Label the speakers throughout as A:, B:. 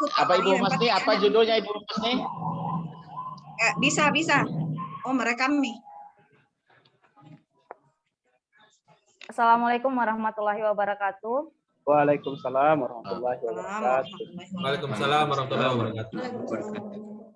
A: ikut Pak
B: Apa Ibu
A: Fahri,
B: Masni? Apa judulnya Ibu Masni?
A: Bisa. Oh, merekam nih.
C: Assalamualaikum warahmatullahi wabarakatuh.
D: Waalaikumsalam warahmatullahi wabarakatuh.
E: Waalaikumsalam warahmatullahi wabarakatuh.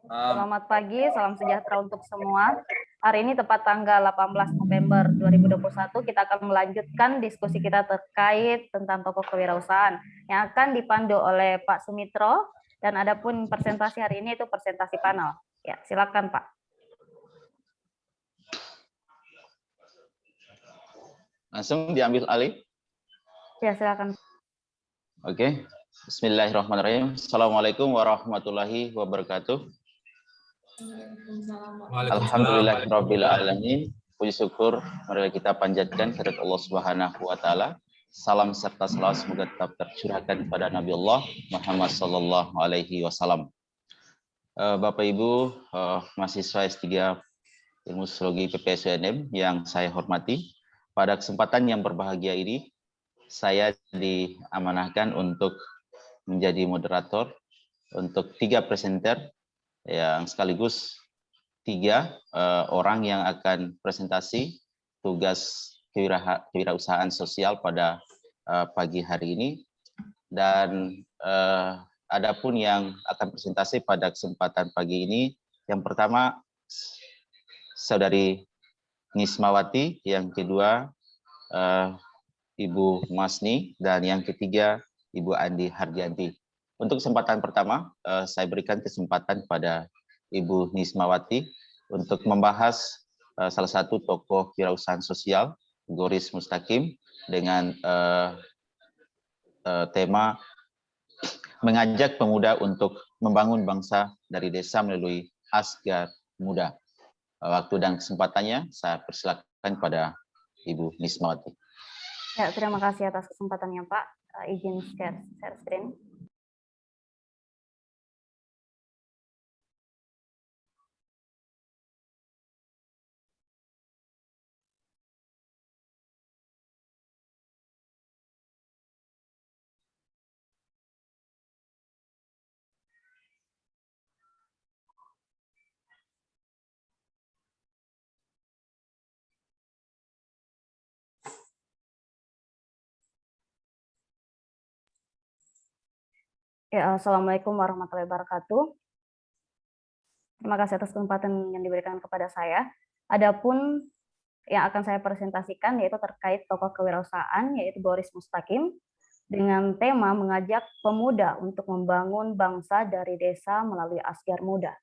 C: Selamat pagi, salam sejahtera untuk semua. Hari ini tepat tanggal 18 November 2021 kita akan melanjutkan diskusi kita terkait tentang tokoh kewirausahaan yang akan dipandu oleh Pak Sumitro, dan adapun presentasi hari ini itu presentasi panel. Ya, silakan Pak.
B: Langsung diambil alih.
C: Ya, silakan.
B: Oke. Bismillahirrahmanirrahim. Assalamualaikum warahmatullahi wabarakatuh. Alhamdulillahirabbil alamin. Puji syukur marilah kita panjatkan kehadirat Allah Subhanahu wa taala. Salam serta selawat semoga tetap tercurahkan kepada Nabi Allah Muhammad sallallahu alaihi wasallam. Bapak Ibu mahasiswa S3 Ilmu Sosiologi PPSUNM yang saya hormati, pada kesempatan yang berbahagia ini saya diamanahkan untuk menjadi moderator untuk 3 presenter yang sekaligus 3 orang yang akan presentasi tugas kewirausahaan sosial pada pagi hari ini. Dan adapun yang akan presentasi pada kesempatan pagi ini, yang pertama Saudari Nismawati, yang kedua Ibu Masni, dan yang ketiga Ibu Andi Hardianti. Untuk kesempatan pertama, saya berikan kesempatan pada Ibu Nismawati untuk membahas salah satu tokoh kewirausahaan sosial, Goris Mustaqim, dengan tema mengajak pemuda untuk membangun bangsa dari desa melalui Asgar Muda. Waktu dan kesempatannya saya persilakan pada Ibu Nismawati.
C: Ya, terima kasih atas kesempatannya Pak. Izin share screen. Ya, Assalamualaikum warahmatullahi wabarakatuh. Terima kasih atas kesempatan yang diberikan kepada saya. Adapun yang akan saya presentasikan yaitu terkait tokoh kewirausahaan, yaitu Goris Mustaqim, dengan tema mengajak pemuda untuk membangun bangsa dari desa melalui Asgar Muda.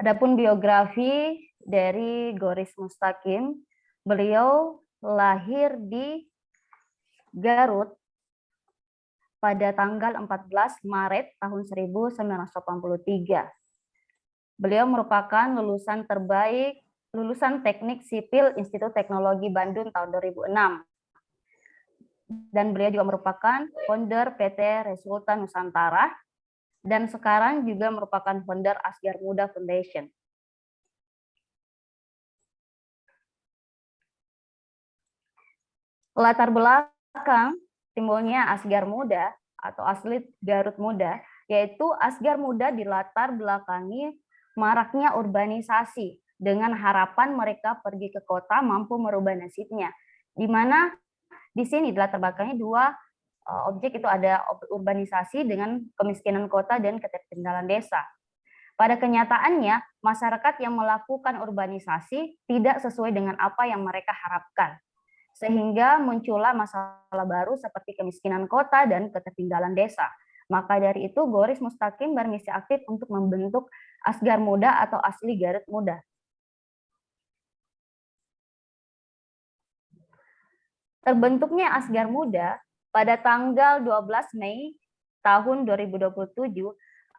C: Adapun biografi dari Goris Mustaqim, beliau lahir di Garut pada tanggal 14 Maret tahun 1983. Beliau merupakan lulusan Teknik Sipil Institut Teknologi Bandung tahun 2006. Dan beliau juga merupakan founder PT Resulta Nusantara dan sekarang juga merupakan founder Asgar Muda Foundation. Latar belakang timbulnya Asgar Muda atau asli Garut Muda, yaitu Asgar Muda dilatar belakangi maraknya urbanisasi dengan harapan mereka pergi ke kota mampu merubah nasibnya. Di mana di sini dilatar belakangi 2 objek, itu ada urbanisasi dengan kemiskinan kota dan ketertinggalan desa. Pada kenyataannya, masyarakat yang melakukan urbanisasi tidak sesuai dengan apa yang mereka harapkan. Sehingga muncullah masalah baru seperti kemiskinan kota dan ketertinggalan desa. Maka dari itu Goris Mustaqim bermisi aktif untuk membentuk Asgar Muda atau Asli Garut Muda. Terbentuknya Asgar Muda pada tanggal 12 Mei tahun 2027,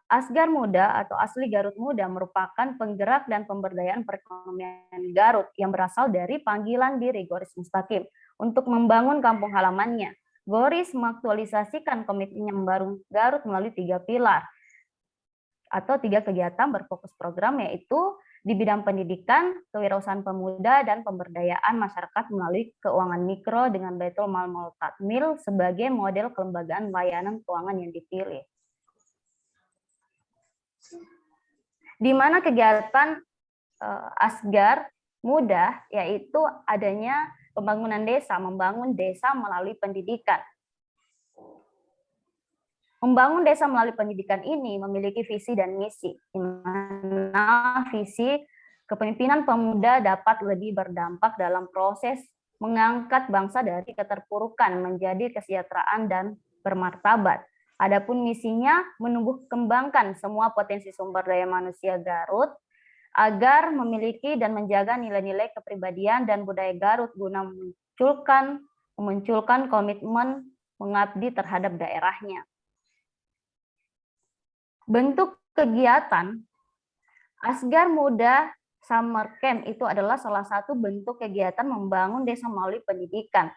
C: Asgar Muda atau Asli Garut Muda merupakan penggerak dan pemberdayaan perekonomian Garut yang berasal dari panggilan diri Goris Mustaqim untuk membangun kampung halamannya. Goris mengaktualisasikan komitmennya membangun Garut melalui 3 pilar atau 3 kegiatan berfokus program, yaitu di bidang pendidikan, kewirausahaan pemuda, dan pemberdayaan masyarakat melalui keuangan mikro dengan Baitul Mal Takmil sebagai model kelembagaan layanan keuangan yang dipilih. Di mana kegiatan Asgar Muda yaitu adanya pembangunan desa, membangun desa melalui pendidikan. Membangun desa melalui pendidikan ini memiliki visi dan misi, di mana visi kepemimpinan pemuda dapat lebih berdampak dalam proses mengangkat bangsa dari keterpurukan menjadi kesejahteraan dan bermartabat. Adapun misinya menumbuh kembangkan semua potensi sumber daya manusia Garut agar memiliki dan menjaga nilai-nilai kepribadian dan budaya Garut guna memunculkan komitmen mengabdi terhadap daerahnya. Bentuk kegiatan Asgar Muda Summer Camp itu adalah salah satu bentuk kegiatan membangun desa melalui pendidikan.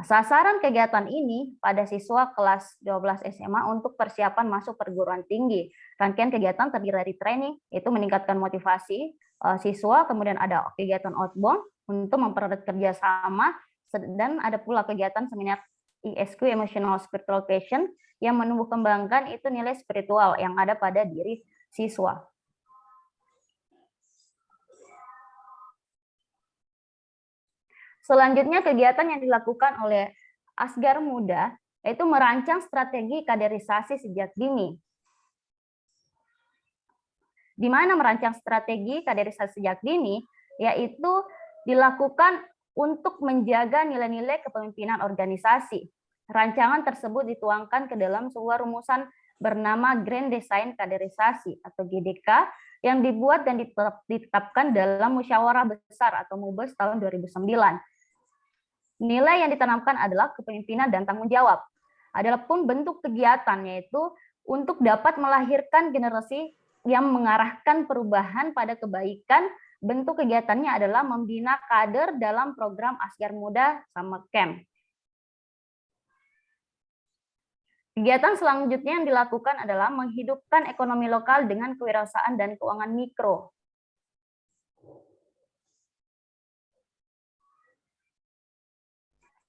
C: Sasaran kegiatan ini pada siswa kelas 12 SMA untuk persiapan masuk perguruan tinggi. Rangkaian kegiatan terdiri dari training, itu meningkatkan motivasi siswa, kemudian ada kegiatan outbound untuk mempererat kerjasama, dan ada pula kegiatan seminar ESQ, Emotional Spiritual Passion, yang menumbuh kembangkan itu nilai spiritual yang ada pada diri siswa. Selanjutnya kegiatan yang dilakukan oleh Asgar Muda yaitu merancang strategi kaderisasi sejak dini. Di mana merancang strategi kaderisasi sejak dini yaitu dilakukan untuk menjaga nilai-nilai kepemimpinan organisasi. Rancangan tersebut dituangkan ke dalam sebuah rumusan bernama Grand Design Kaderisasi atau GDK yang dibuat dan ditetapkan dalam Musyawarah Besar atau MUBES tahun 2009. Nilai yang ditanamkan adalah kepemimpinan dan tanggung jawab. Adapun bentuk kegiatan yaitu untuk dapat melahirkan generasi yang mengarahkan perubahan pada kebaikan. Bentuk kegiatannya adalah membina kader dalam program Asgar Muda Summer Camp. Kegiatan selanjutnya yang dilakukan adalah menghidupkan ekonomi lokal dengan kewirausahaan dan keuangan mikro.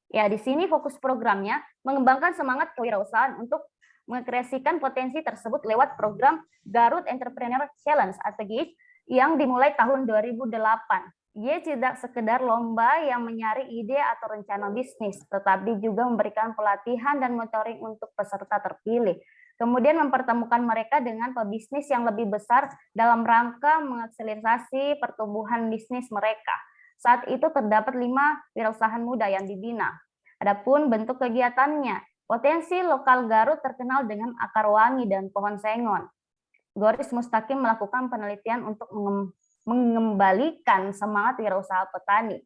C: Ya, di sini fokus programnya mengembangkan semangat kewirausahaan untuk mengkreasikan potensi tersebut lewat program Garut Entrepreneur Challenge atau GICH yang dimulai tahun 2008. Ia tidak sekedar lomba yang mencari ide atau rencana bisnis, tetapi juga memberikan pelatihan dan mentoring untuk peserta terpilih. Kemudian mempertemukan mereka dengan pebisnis yang lebih besar dalam rangka mengakselerasi pertumbuhan bisnis mereka. Saat itu terdapat 5 wirausahaan muda yang dibina. Adapun bentuk kegiatannya, potensi lokal Garut terkenal dengan akar wangi dan pohon sengon. Goris Mustaqim melakukan penelitian untuk mengembalikan semangat wirausaha petani.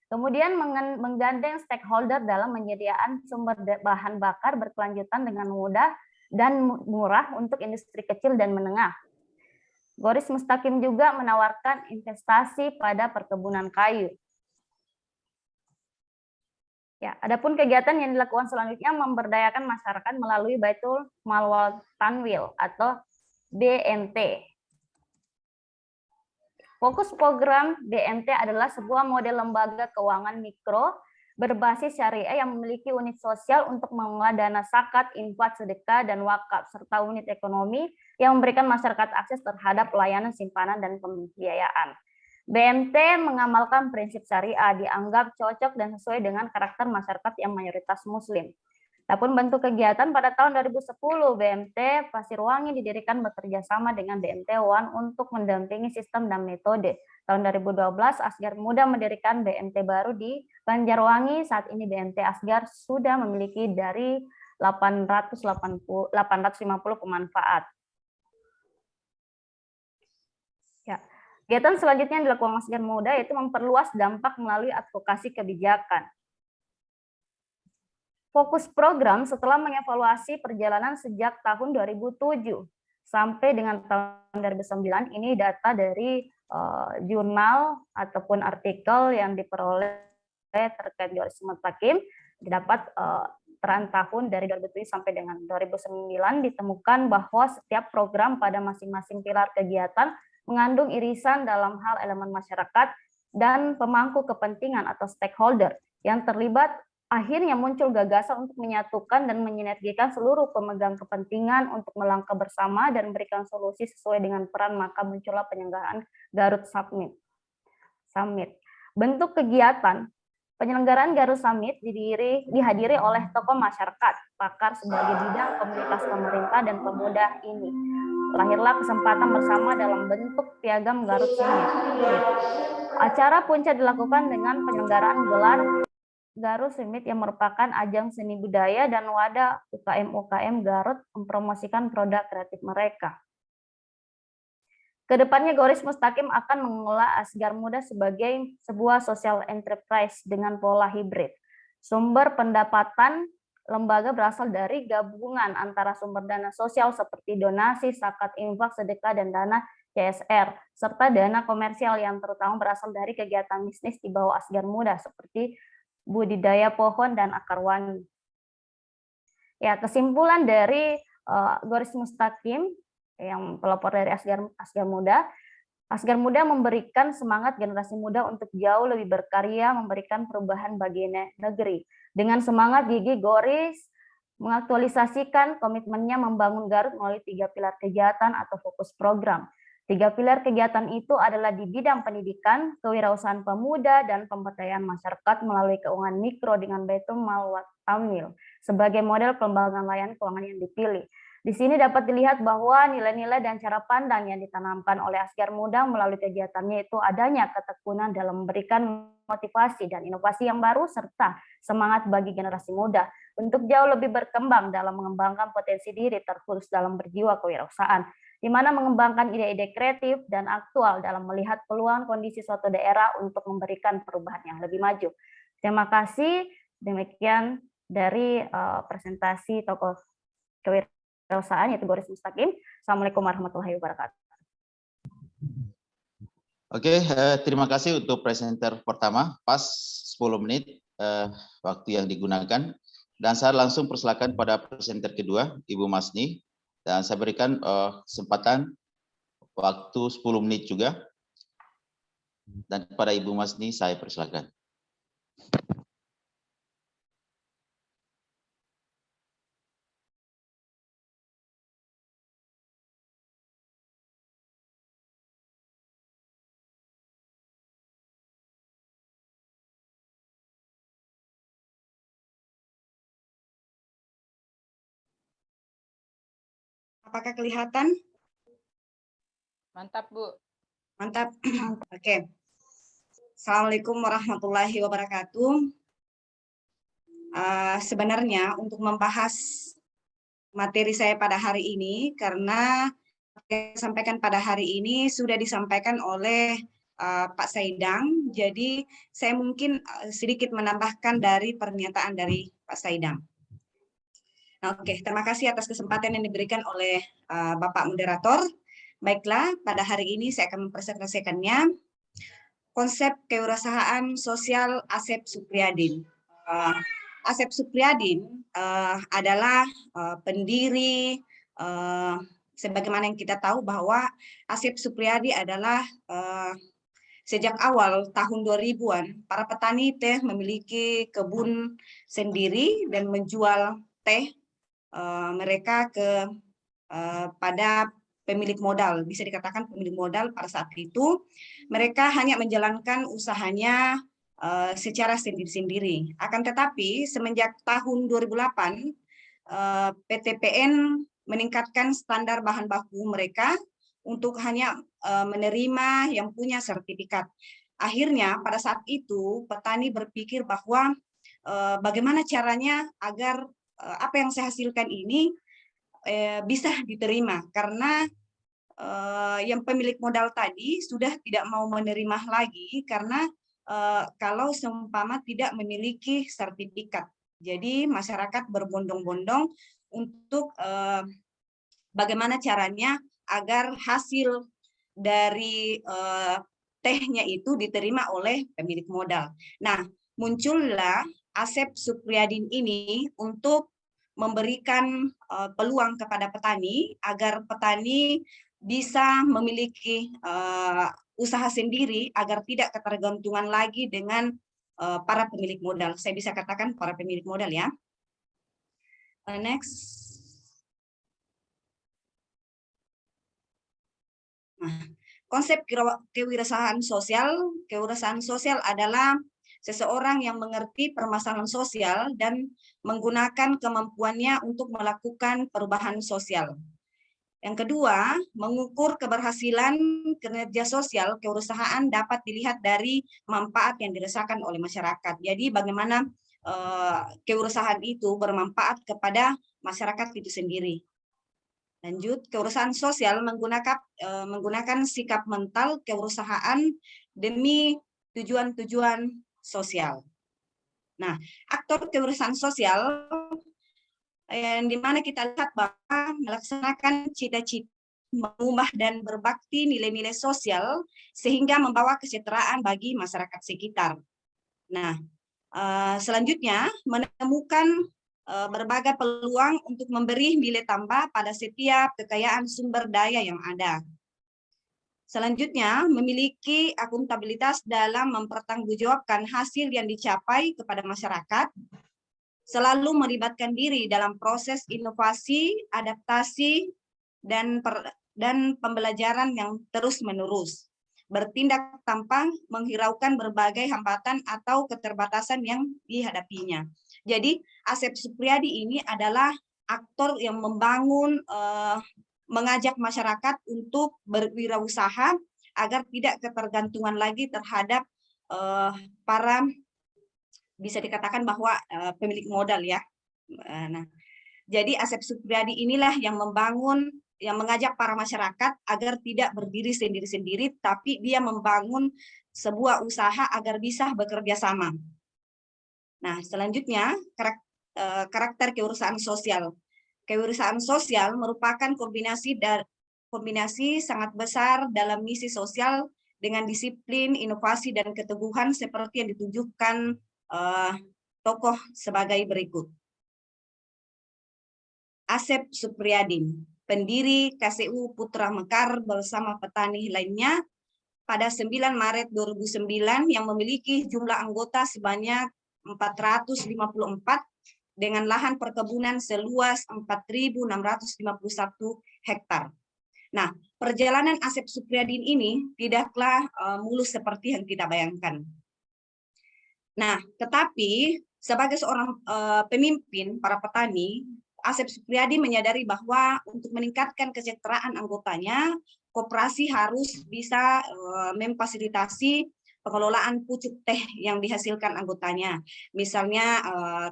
C: Kemudian menggandeng stakeholder dalam penyediaan sumber bahan bakar berkelanjutan dengan mudah dan murah untuk industri kecil dan menengah. Goris Mustaqim juga menawarkan investasi pada perkebunan kayu. Ya, adapun kegiatan yang dilakukan selanjutnya memberdayakan masyarakat melalui Baitul Mal Tanwil atau BMT. Fokus program BMT adalah sebuah model lembaga keuangan mikro berbasis syariah yang memiliki unit sosial untuk mengelola dana zakat, infak, sedekah, dan wakaf, serta unit ekonomi yang memberikan masyarakat akses terhadap layanan simpanan dan pembiayaan. BMT mengamalkan prinsip syariah, dianggap cocok dan sesuai dengan karakter masyarakat yang mayoritas muslim. Adapun bentuk kegiatan pada tahun 2010, BMT Pasirwangi didirikan bekerja sama dengan BMT One untuk mendampingi sistem dan metode. Tahun 2012, Asgar Muda mendirikan BMT baru di Banjarwangi. Saat ini BMT Asgar sudah memiliki dari 850 pemanfaat. Ya. Kegiatan selanjutnya yang dilakukan Asgar Muda yaitu memperluas dampak melalui advokasi kebijakan. Fokus program setelah mengevaluasi perjalanan sejak tahun 2007 sampai dengan tahun 2009, ini data dari jurnal ataupun artikel yang diperoleh terkait Goris Mustaqim, didapat peran tahun dari 2007 sampai dengan 2009 ditemukan bahwa setiap program pada masing-masing pilar kegiatan mengandung irisan dalam hal elemen masyarakat dan pemangku kepentingan atau stakeholder yang terlibat. Akhirnya muncul gagasan untuk menyatukan dan menyinergikan seluruh pemegang kepentingan untuk melangkah bersama dan memberikan solusi sesuai dengan peran, maka muncullah penyelenggaraan Garut Summit. Bentuk kegiatan penyelenggaraan Garut Summit dihadiri oleh tokoh masyarakat, pakar sebagai bidang komunitas pemerintah dan pemuda ini. Lahirlah kesempatan bersama dalam bentuk piagam Garut Summit. Acara puncak dilakukan dengan penyelenggaraan gelar Garut Summit yang merupakan ajang seni budaya dan wadah UKM-UKM Garut mempromosikan produk kreatif mereka. Kedepannya Goris Mustaqim akan mengelola Asgar Muda sebagai sebuah social enterprise dengan pola hibrid. Sumber pendapatan lembaga berasal dari gabungan antara sumber dana sosial seperti donasi, zakat, infak, sedekah, dan dana CSR, serta dana komersial yang terutama berasal dari kegiatan bisnis di bawah Asgar Muda seperti budidaya pohon dan akar wangi. Ya, kesimpulan dari Goris Mustaqim yang pelopor dari Asgar Muda memberikan semangat generasi muda untuk jauh lebih berkarya, memberikan perubahan bagi negeri. Dengan semangat gigih, Goris mengaktualisasikan komitmennya membangun Garut melalui 3 pilar kegiatan atau fokus program. 3 pilar kegiatan itu adalah di bidang pendidikan, kewirausahaan pemuda, dan pemberdayaan masyarakat melalui keuangan mikro dengan Baitul Mal wa Tamwil sebagai model pengembangan layanan keuangan yang dipilih. Di sini dapat dilihat bahwa nilai-nilai dan cara pandang yang ditanamkan oleh Asgar Muda melalui kegiatannya itu adanya ketekunan dalam memberikan motivasi dan inovasi yang baru serta semangat bagi generasi muda untuk jauh lebih berkembang dalam mengembangkan potensi diri terkhusus dalam berjiwa kewirausahaan, di mana mengembangkan ide-ide kreatif dan aktual dalam melihat peluang kondisi suatu daerah untuk memberikan perubahan yang lebih maju. Terima kasih. Demikian dari presentasi tokoh kewirausahaan yaitu Goris Mustaqim. Assalamualaikum warahmatullahi wabarakatuh.
B: Oke, terima kasih untuk presenter pertama. Pas 10 menit waktu yang digunakan. Dan saya langsung persilakan pada presenter kedua, Ibu Masni. Dan saya berikan kesempatan waktu 10 menit juga. Dan kepada Ibu Masni saya persilakan.
A: Apakah kelihatan?
F: Mantap, Bu.
A: Mantap. Oke. Assalamualaikum warahmatullahi wabarakatuh. Sebenarnya untuk membahas materi saya pada hari ini, karena yang disampaikan pada hari ini sudah disampaikan oleh Pak Saidang, jadi saya mungkin sedikit menambahkan dari pernyataan dari Pak Saidang. Nah, oke, terima kasih atas kesempatan yang diberikan oleh Bapak Moderator. Baiklah, pada hari ini saya akan mempresentasikannya konsep kewirausahaan sosial Asep Supriyadin. Asep Supriyadin adalah pendiri, sebagaimana yang kita tahu bahwa Asep Supriyadi adalah sejak awal tahun 2000-an, para petani teh memiliki kebun sendiri dan menjual teh mereka pada pemilik modal, bisa dikatakan pemilik modal pada saat itu. Mereka hanya menjalankan usahanya secara sendiri-sendiri. Akan tetapi semenjak tahun 2008, PTPN meningkatkan standar bahan baku mereka untuk hanya menerima yang punya sertifikat. Akhirnya pada saat itu petani berpikir bahwa bagaimana caranya agar apa yang saya hasilkan ini bisa diterima, karena yang pemilik modal tadi sudah tidak mau menerima lagi karena kalau seumpama tidak memiliki sertifikat. Jadi masyarakat berbondong-bondong untuk bagaimana caranya agar hasil dari tehnya itu diterima oleh pemilik modal. Nah, muncullah Asep Supriyadin ini untuk memberikan peluang kepada petani agar petani bisa memiliki usaha sendiri agar tidak ketergantungan lagi dengan para pemilik modal. Saya bisa katakan para pemilik modal ya. Next. Nah, konsep kewirausahaan sosial adalah seseorang yang mengerti permasalahan sosial dan menggunakan kemampuannya untuk melakukan perubahan sosial. Yang kedua, mengukur keberhasilan kinerja sosial kewirausahaan dapat dilihat dari manfaat yang dirasakan oleh masyarakat. Jadi bagaimana kewirausahaan itu bermanfaat kepada masyarakat itu sendiri. Lanjut, kewirausahaan sosial menggunakan sikap mental kewirausahaan demi tujuan-tujuan sosial. Nah, aktor kewirausahaan sosial yang dimana kita lihat bahwa melaksanakan cita-cita, mengubah dan berbakti nilai-nilai sosial sehingga membawa kesejahteraan bagi masyarakat sekitar. Nah, selanjutnya menemukan berbagai peluang untuk memberi nilai tambah pada setiap kekayaan sumber daya yang ada. Selanjutnya, memiliki akuntabilitas dalam mempertanggungjawabkan hasil yang dicapai kepada masyarakat, selalu melibatkan diri dalam proses inovasi, adaptasi, dan pembelajaran yang terus-menerus. Bertindak tanpa menghiraukan berbagai hambatan atau keterbatasan yang dihadapinya. Jadi, Asep Supriyadi ini adalah aktor yang membangun, mengajak masyarakat untuk berwirausaha agar tidak ketergantungan lagi terhadap para, bisa dikatakan bahwa pemilik modal ya. Nah, jadi Asep Supriyadi inilah yang membangun, yang mengajak para masyarakat agar tidak berdiri sendiri-sendiri, tapi dia membangun sebuah usaha agar bisa bekerja sama. Nah, selanjutnya karakter kewirausahaan sosial. Kewirausahaan sosial merupakan kombinasi sangat besar dalam misi sosial dengan disiplin, inovasi, dan keteguhan seperti yang ditunjukkan tokoh sebagai berikut. Asep Supriyadi, pendiri KCU Putra Mekar bersama petani lainnya pada 9 Maret 2009 yang memiliki jumlah anggota sebanyak 454 dengan lahan perkebunan seluas 4.651 hektar. Nah, perjalanan Asep Supriyadi ini tidaklah mulus seperti yang kita bayangkan. Nah, tetapi sebagai seorang pemimpin para petani, Asep Supriyadi menyadari bahwa untuk meningkatkan kesejahteraan anggotanya, koperasi harus bisa memfasilitasi pengelolaan pucuk teh yang dihasilkan anggotanya. Misalnya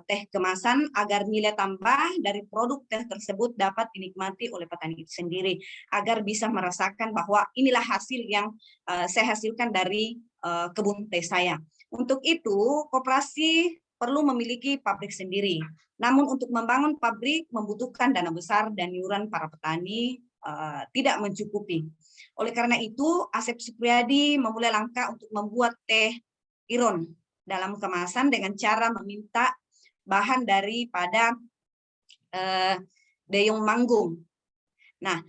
A: teh kemasan agar nilai tambah dari produk teh tersebut dapat dinikmati oleh petani itu sendiri, agar bisa merasakan bahwa inilah hasil yang saya hasilkan dari kebun teh saya. Untuk itu, koperasi perlu memiliki pabrik sendiri. Namun untuk membangun pabrik membutuhkan dana besar dan iuran para petani tidak mencukupi. Oleh karena itu, Asep Supriyadi memulai langkah untuk membuat teh iron dalam kemasan dengan cara meminta bahan daripada deyong manggung. Nah,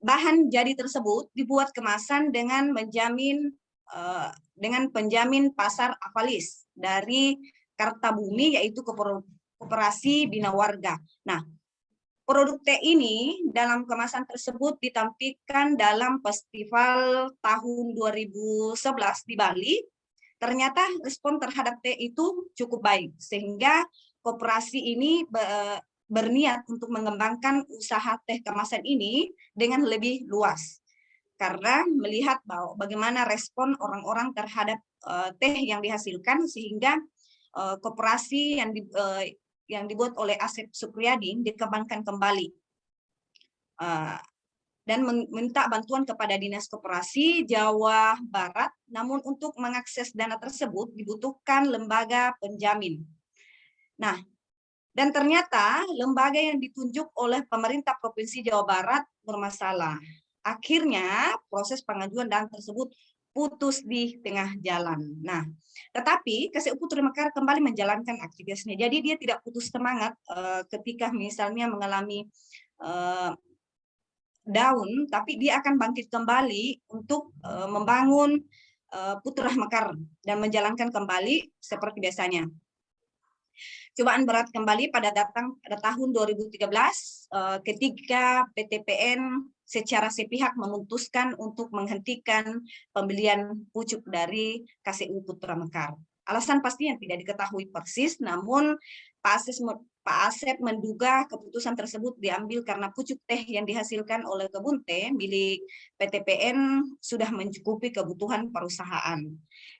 A: bahan jadi tersebut dibuat kemasan dengan penjamin pasar avalis dari Kartabumi, yaitu Koperasi Bina Warga. Nah, produk teh ini dalam kemasan tersebut ditampilkan dalam festival tahun 2011 di Bali. Ternyata respon terhadap teh itu cukup baik, sehingga koperasi ini berniat untuk mengembangkan usaha teh kemasan ini dengan lebih luas. Karena melihat bahwa bagaimana respon orang-orang terhadap teh yang dihasilkan, sehingga koperasi yang dibuat oleh Asep Supriyadi dikembangkan kembali dan meminta bantuan kepada Dinas Koperasi Jawa Barat. Namun untuk mengakses dana tersebut dibutuhkan lembaga penjamin. Nah, dan ternyata lembaga yang ditunjuk oleh pemerintah Provinsi Jawa Barat bermasalah. Akhirnya proses pengajuan dana tersebut putus di tengah jalan. Nah, tetapi KCU Putra Mekar kembali menjalankan aktivitasnya. Jadi dia tidak putus semangat ketika misalnya mengalami down, tapi dia akan bangkit kembali untuk membangun Putra Mekar dan menjalankan kembali seperti biasanya. Cobaan berat kembali pada tahun 2013 ketika PTPN secara sepihak memutuskan untuk menghentikan pembelian pucuk dari KCU Putra Mekar. Alasan pastinya tidak diketahui persis, namun Pak Asep menduga keputusan tersebut diambil karena pucuk teh yang dihasilkan oleh kebun teh milik PTPN sudah mencukupi kebutuhan perusahaan.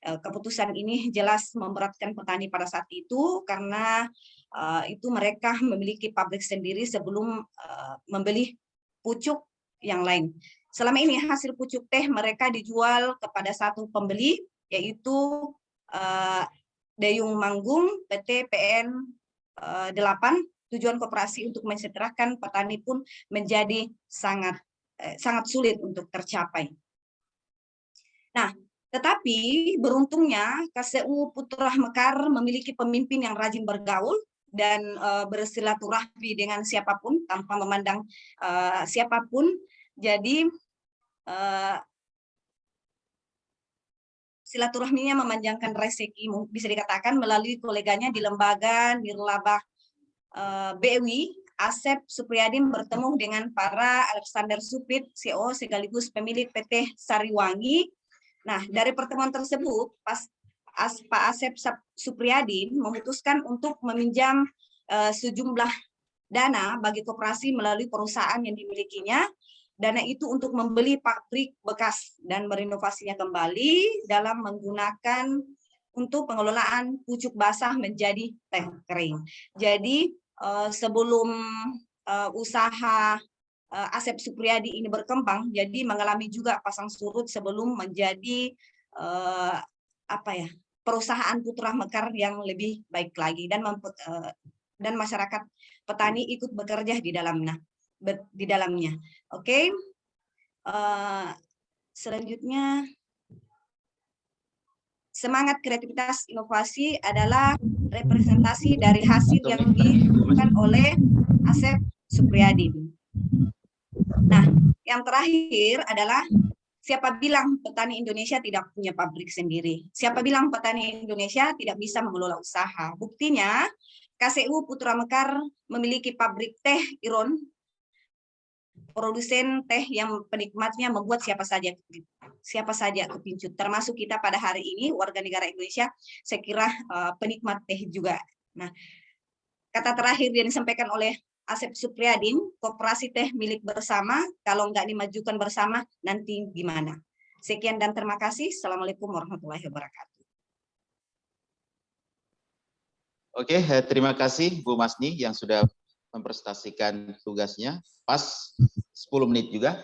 A: Keputusan ini jelas memberatkan petani pada saat itu karena itu mereka memiliki pabrik sendiri sebelum membeli pucuk yang lain. Selama ini hasil pucuk teh mereka dijual kepada satu pembeli, yaitu Dayung Manggung PT PN 8. Tujuan koperasi untuk mensejahterakan petani pun menjadi sangat sulit untuk tercapai. Nah, tetapi beruntungnya KCU Putra Mekar memiliki pemimpin yang rajin bergaul dan bersilaturahmi dengan siapapun tanpa memandang siapapun. Jadi silaturahminya memanjangkan rezeki, bisa dikatakan melalui koleganya di lembaga Nirlaba BEWI. Asep Supriyadin bertemu dengan para Alexander Supit, CEO sekaligus pemilik PT Sariwangi. Nah, dari pertemuan tersebut, Pak Asep Supriyadin memutuskan untuk meminjam sejumlah dana bagi koperasi melalui perusahaan yang dimilikinya. Dana itu untuk membeli pabrik bekas dan merenovasinya kembali dalam menggunakan untuk pengelolaan pucuk basah menjadi teh kering. Jadi sebelum usaha Asep Supriyadi ini berkembang, jadi mengalami juga pasang surut sebelum menjadi perusahaan Putra Mekar yang lebih baik lagi dan masyarakat petani ikut bekerja di dalamnya. Oke. Selanjutnya, semangat kreativitas inovasi adalah representasi dari hasil yang dilakukan oleh Asep Supriyadi. Nah, yang terakhir adalah siapa bilang petani Indonesia tidak punya pabrik sendiri? Siapa bilang petani Indonesia tidak bisa mengelola usaha? Buktinya, KCU Putra Mekar memiliki pabrik teh Iron, produsen teh yang penikmatnya membuat siapa saja kepincut, termasuk kita pada hari ini warga negara Indonesia. Saya kira penikmat teh juga. Nah, kata terakhir yang disampaikan oleh Asep Supriyadin, koperasi teh milik bersama, kalau nggak dimajukan bersama, nanti gimana? Sekian dan terima kasih. Assalamualaikum warahmatullahi wabarakatuh.
B: Oke, terima kasih Bu Masni yang sudah mempresentasikan tugasnya. Pas 10 menit juga.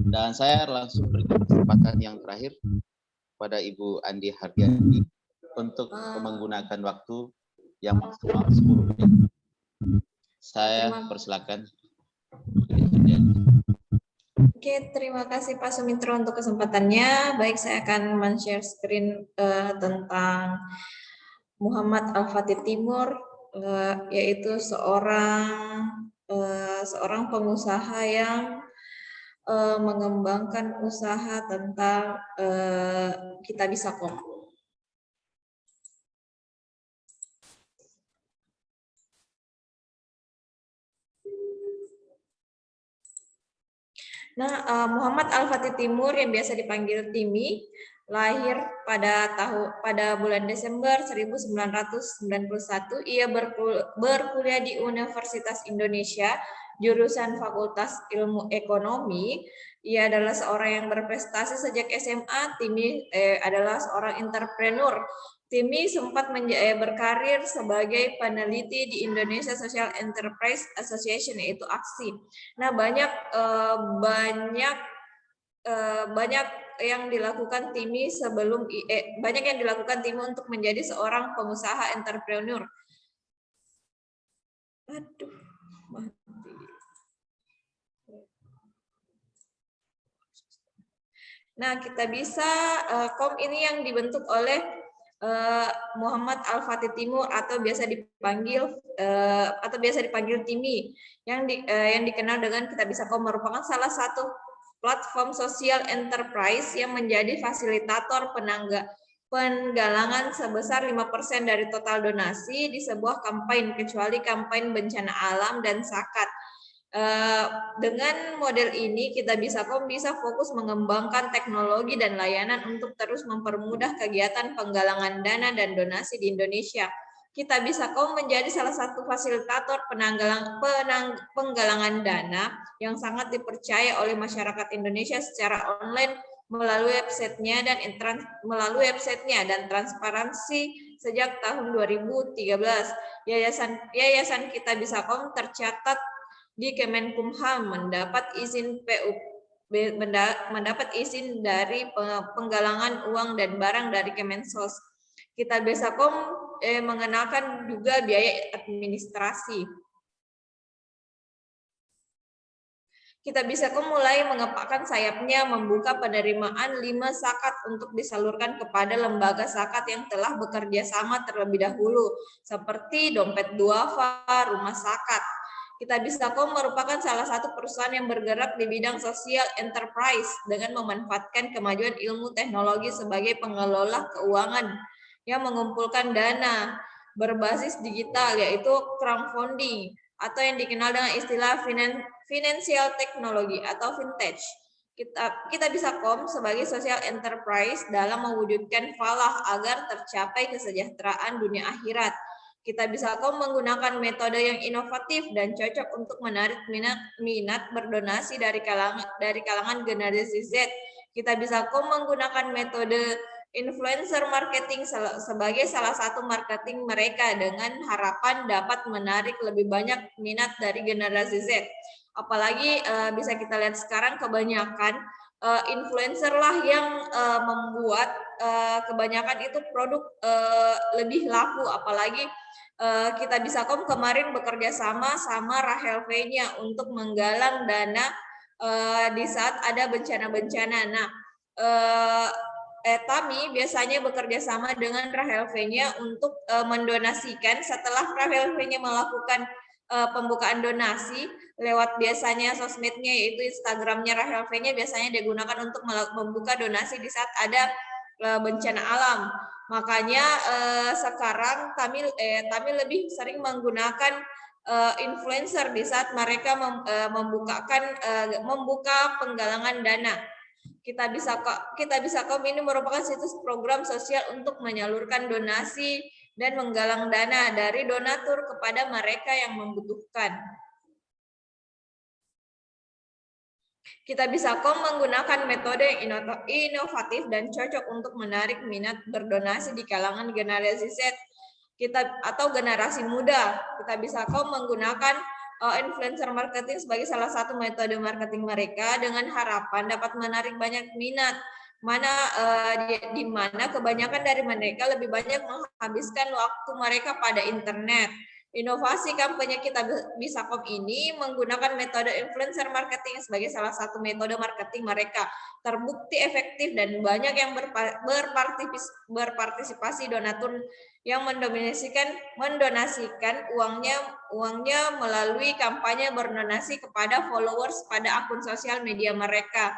B: Dan saya langsung berikan kesempatan yang terakhir pada Ibu Andi Hardiani untuk menggunakan waktu yang maksimal 10 menit. Saya persilakan.
F: Oke, terima kasih Pak Sumitro untuk kesempatannya. Baik, saya akan men-share screen tentang Muhammad Al-Fatih Timur, yaitu seorang pengusaha yang mengembangkan usaha tentang Kitabisa Kopi. Nah, Muhammad Al-Fatih Timur yang biasa dipanggil Timi, lahir pada bulan Desember 1991. Ia berkuliah di Universitas Indonesia, jurusan Fakultas Ilmu Ekonomi. Ia adalah seorang yang berprestasi sejak SMA. Timi adalah seorang entrepreneur. Timi sempat berkarir sebagai peneliti di Indonesia Social Enterprise Association, yaitu AXI. Nah, banyak yang dilakukan Timi untuk menjadi seorang pengusaha entrepreneur. Aduh, mati. Nah, kita bisa ini yang dibentuk oleh Muhammad Al-Fatih Timur atau biasa dipanggil Timi yang dikenal dengan Kitabisa.com merupakan salah satu platform sosial enterprise yang menjadi fasilitator penggalangan sebesar 5% dari total donasi di sebuah kampanye kecuali kampanye bencana alam dan zakat. Dengan model ini Kitabisa.com bisa fokus mengembangkan teknologi dan layanan untuk terus mempermudah kegiatan penggalangan dana dan donasi di Indonesia. Kitabisa.com menjadi salah satu fasilitator penggalangan dana yang sangat dipercaya oleh masyarakat Indonesia secara online melalui websitenya dan transparansi sejak tahun 2013. Yayasan Kitabisa.com tercatat di Kemenkumham mendapat izin dari penggalangan uang dan barang dari Kemensos. Kitabisa.com mengenakan juga biaya administrasi. Kitabisa.com mulai mengepakkan sayapnya membuka penerimaan 5 zakat untuk disalurkan kepada lembaga zakat yang telah bekerja sama terlebih dahulu, seperti Dompet Duafa, Rumah Zakat. Kitabisa.com merupakan salah satu perusahaan yang bergerak di bidang sosial enterprise dengan memanfaatkan kemajuan ilmu teknologi sebagai pengelola keuangan yang mengumpulkan dana berbasis digital, yaitu crowdfunding atau yang dikenal dengan istilah financial technology atau fintech. Kitabisa.com sebagai social enterprise dalam mewujudkan falah agar tercapai kesejahteraan dunia akhirat. Kitabisa.com menggunakan metode yang inovatif dan cocok untuk menarik minat berdonasi dari kalangan generasi Z. Kitabisa.com menggunakan metode influencer marketing sebagai salah satu marketing mereka dengan harapan dapat menarik lebih banyak minat dari generasi Z. Apalagi bisa kita lihat sekarang kebanyakan influencer lah yang membuat kebanyakan itu produk lebih laku, apalagi Kitabisa.com kemarin bekerja sama Rahel V-nya untuk menggalang dana di saat ada bencana-bencana. Nah, Tami biasanya bekerja sama dengan Rahel V-nya untuk mendonasikan. Setelah Rahel V-nya melakukan pembukaan donasi lewat biasanya sosmednya, yaitu Instagramnya Rahel V-nya biasanya digunakan untuk membuka donasi di saat ada bencana alam. Makanya sekarang kami lebih sering menggunakan influencer di saat mereka membuka penggalangan dana. Kitabisa.com ini merupakan situs program sosial untuk menyalurkan donasi dan menggalang dana dari donatur kepada mereka yang membutuhkan. Kitabisa.com menggunakan metode yang inovatif dan cocok untuk menarik minat berdonasi di kalangan generasi Z atau generasi muda. Kitabisa.com menggunakan influencer marketing sebagai salah satu metode marketing mereka dengan harapan dapat menarik banyak minat, di mana kebanyakan dari mereka lebih banyak menghabiskan waktu mereka pada internet. Inovasi kampanye Kitabisa.com ini menggunakan metode influencer marketing sebagai salah satu metode marketing mereka. Terbukti efektif dan banyak yang berpartisipasi donatur yang mendonasikan uangnya melalui kampanye berdonasi kepada followers pada akun sosial media mereka.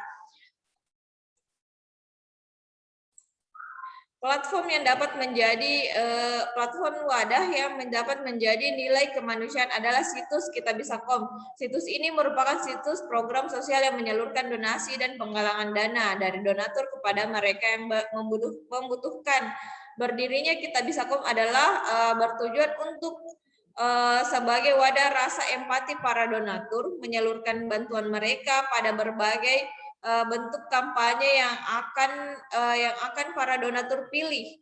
F: Platform yang dapat menjadi platform wadah yang dapat menjadi nilai kemanusiaan adalah situs Kitabisa.com. Situs ini merupakan situs program sosial yang menyalurkan donasi dan penggalangan dana dari donatur kepada mereka yang membutuhkan. Berdirinya Kitabisa.com adalah bertujuan untuk sebagai wadah rasa empati para donatur, menyalurkan bantuan mereka pada berbagai bentuk kampanye yang akan para donatur pilih.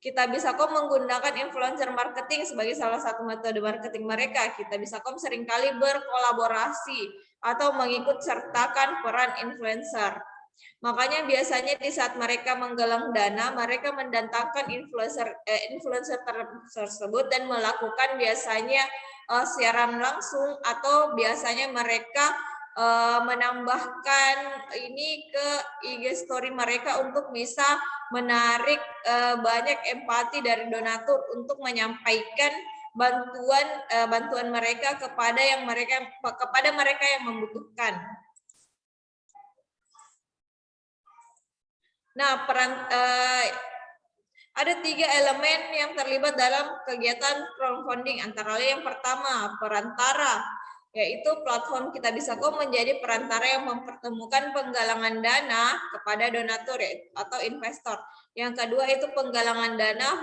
F: Kitabisa.com menggunakan influencer marketing sebagai salah satu metode marketing mereka. Kitabisa.com seringkali berkolaborasi atau mengikut sertakan peran influencer. Makanya biasanya di saat mereka menggalang dana, mereka mendatangkan influencer tersebut dan melakukan biasanya siaran langsung, atau biasanya mereka menambahkan ini ke IG story mereka untuk bisa menarik banyak empati dari donatur untuk menyampaikan bantuan mereka kepada mereka yang membutuhkan. Nah, ada 3 elemen yang terlibat dalam kegiatan crowdfunding. Antara lain yang pertama, perantara, yaitu platform Kitabisa.com menjadi perantara yang mempertemukan penggalangan dana kepada donatur atau investor. Yang kedua itu penggalangan dana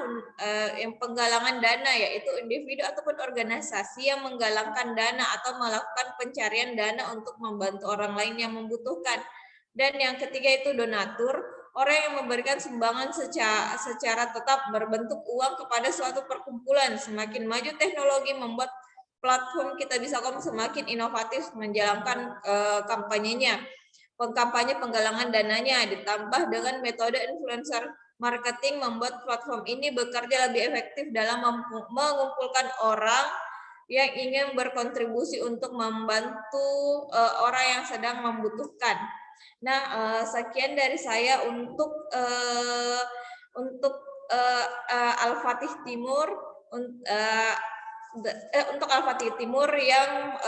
F: yaitu individu ataupun organisasi yang menggalangkan dana atau melakukan pencarian dana untuk membantu orang lain yang membutuhkan. Dan yang ketiga itu donatur, orang yang memberikan sumbangan secara tetap berbentuk uang kepada suatu perkumpulan. Semakin maju teknologi membuat platform Kitabisa.com semakin inovatif menjalankan kampanyenya. Kampanye penggalangan dananya ditambah dengan metode influencer marketing membuat platform ini bekerja lebih efektif dalam mengumpulkan orang yang ingin berkontribusi untuk membantu orang yang sedang membutuhkan. Nah, sekian dari saya untuk Al-Fatih Timur untuk Al-Fatih Timur yang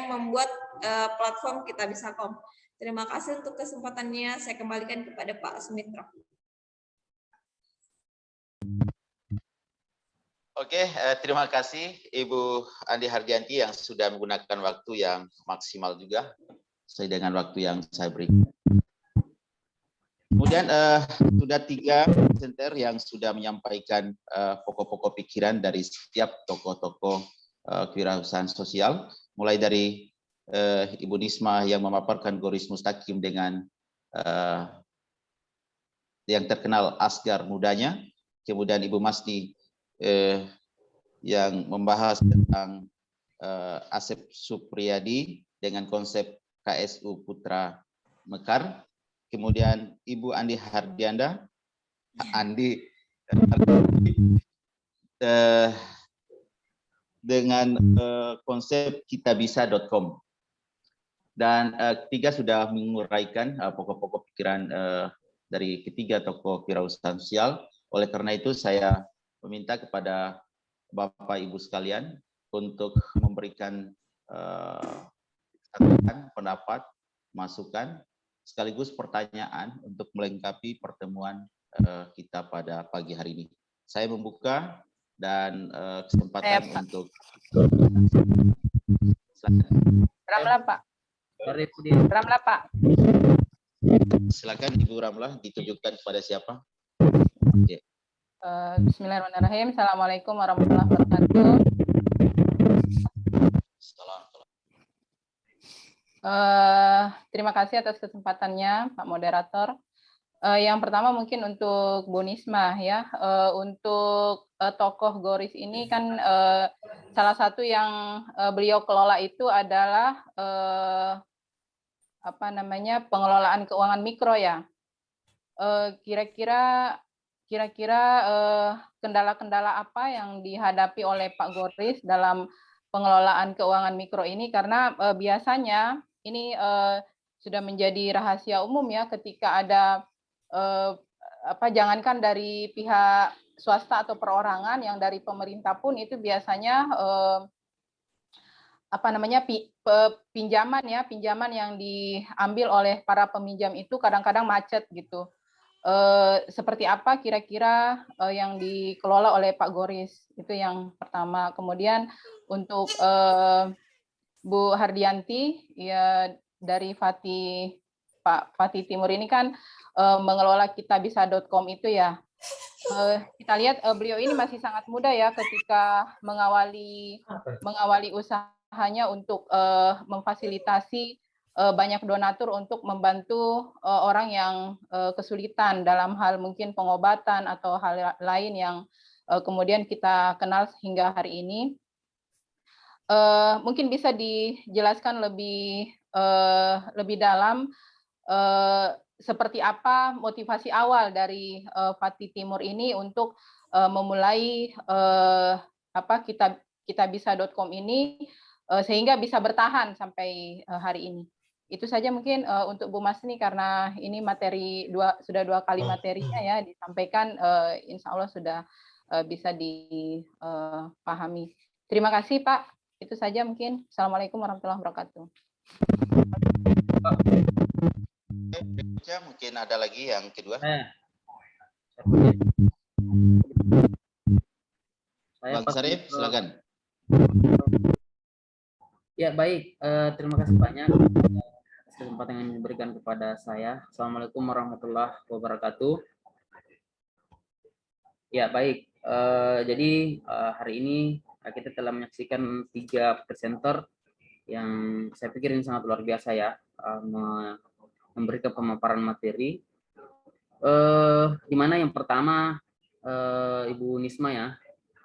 F: membuat platform Kitabisa.com. Terima kasih untuk kesempatannya. Saya kembalikan kepada Pak Sumitro.
B: Oke, terima kasih Ibu Andi Hardianti yang sudah menggunakan waktu yang maksimal juga sesuai dengan waktu yang saya beri. Kemudian sudah 3 presenter yang sudah menyampaikan pokok-pokok pikiran dari setiap tokoh-tokoh kewirausahaan sosial, mulai dari Ibu Nisma yang memaparkan Goris Mustaqim dengan yang terkenal Asgar mudanya, kemudian Ibu Masni yang membahas tentang Asep Supriyadi dengan konsep KSU Putra Mekar, kemudian Ibu Andi Hardianda, dengan konsep kitabisa.com. Dan ketiga sudah menguraikan pokok-pokok pikiran dari ketiga tokoh kewirausahaan sosial. Oleh karena itu saya meminta kepada Bapak Ibu sekalian untuk memberikan pendapat, masukan, sekaligus pertanyaan untuk melengkapi pertemuan kita pada pagi hari ini. Saya membuka dan kesempatan untuk
G: Ramlah Pak. Ramlah Pak.
B: Silakan Ibu Ramlah, ditujukan kepada siapa? Okay.
G: Bismillahirrahmanirrahim. Assalamualaikum warahmatullahi wabarakatuh. Terima kasih atas kesempatannya, Pak Moderator. Yang pertama mungkin untuk Bu Nisma ya, untuk tokoh Goris ini kan salah satu yang beliau kelola itu adalah pengelolaan keuangan mikro ya. Kira-kira kendala-kendala apa yang dihadapi oleh Pak Goris dalam pengelolaan keuangan mikro ini, karena biasanya ini sudah menjadi rahasia umum ya, ketika ada jangankan dari pihak swasta atau perorangan, yang dari pemerintah pun itu biasanya pinjaman yang diambil oleh para peminjam itu kadang-kadang macet gitu. Seperti apa kira-kira yang dikelola oleh Pak Goris? Itu yang pertama. Kemudian untuk Bu Hardianti ya, dari Pak Fatih Timur ini kan mengelola kitabisa.com itu ya. Kita lihat beliau ini masih sangat muda ya ketika mengawali usahanya untuk memfasilitasi banyak donatur untuk membantu orang yang kesulitan dalam hal mungkin pengobatan atau hal lain yang kemudian kita kenal hingga hari ini. Mungkin bisa dijelaskan lebih dalam seperti apa motivasi awal dari Fatih Timur ini untuk memulai kitabisa.com ini, sehingga bisa bertahan sampai hari ini. Itu saja mungkin untuk Bu Masni, karena ini materi sudah 2 kali materinya ya disampaikan, insya Allah sudah bisa dipahami. Terima kasih Pak. Itu saja mungkin. Assalamualaikum warahmatullahi wabarakatuh.
B: Mungkin ada lagi yang kedua. Bang Sarif, silakan.
H: Ya, baik. Terima kasih banyak atas kesempatan yang diberikan kepada saya. Assalamualaikum warahmatullahi wabarakatuh. Ya, baik. Jadi hari ini kita telah menyaksikan 3 presenter yang saya pikir ini sangat luar biasa ya, memberikan pemaparan materi. Di mana yang pertama Ibu Nisma ya,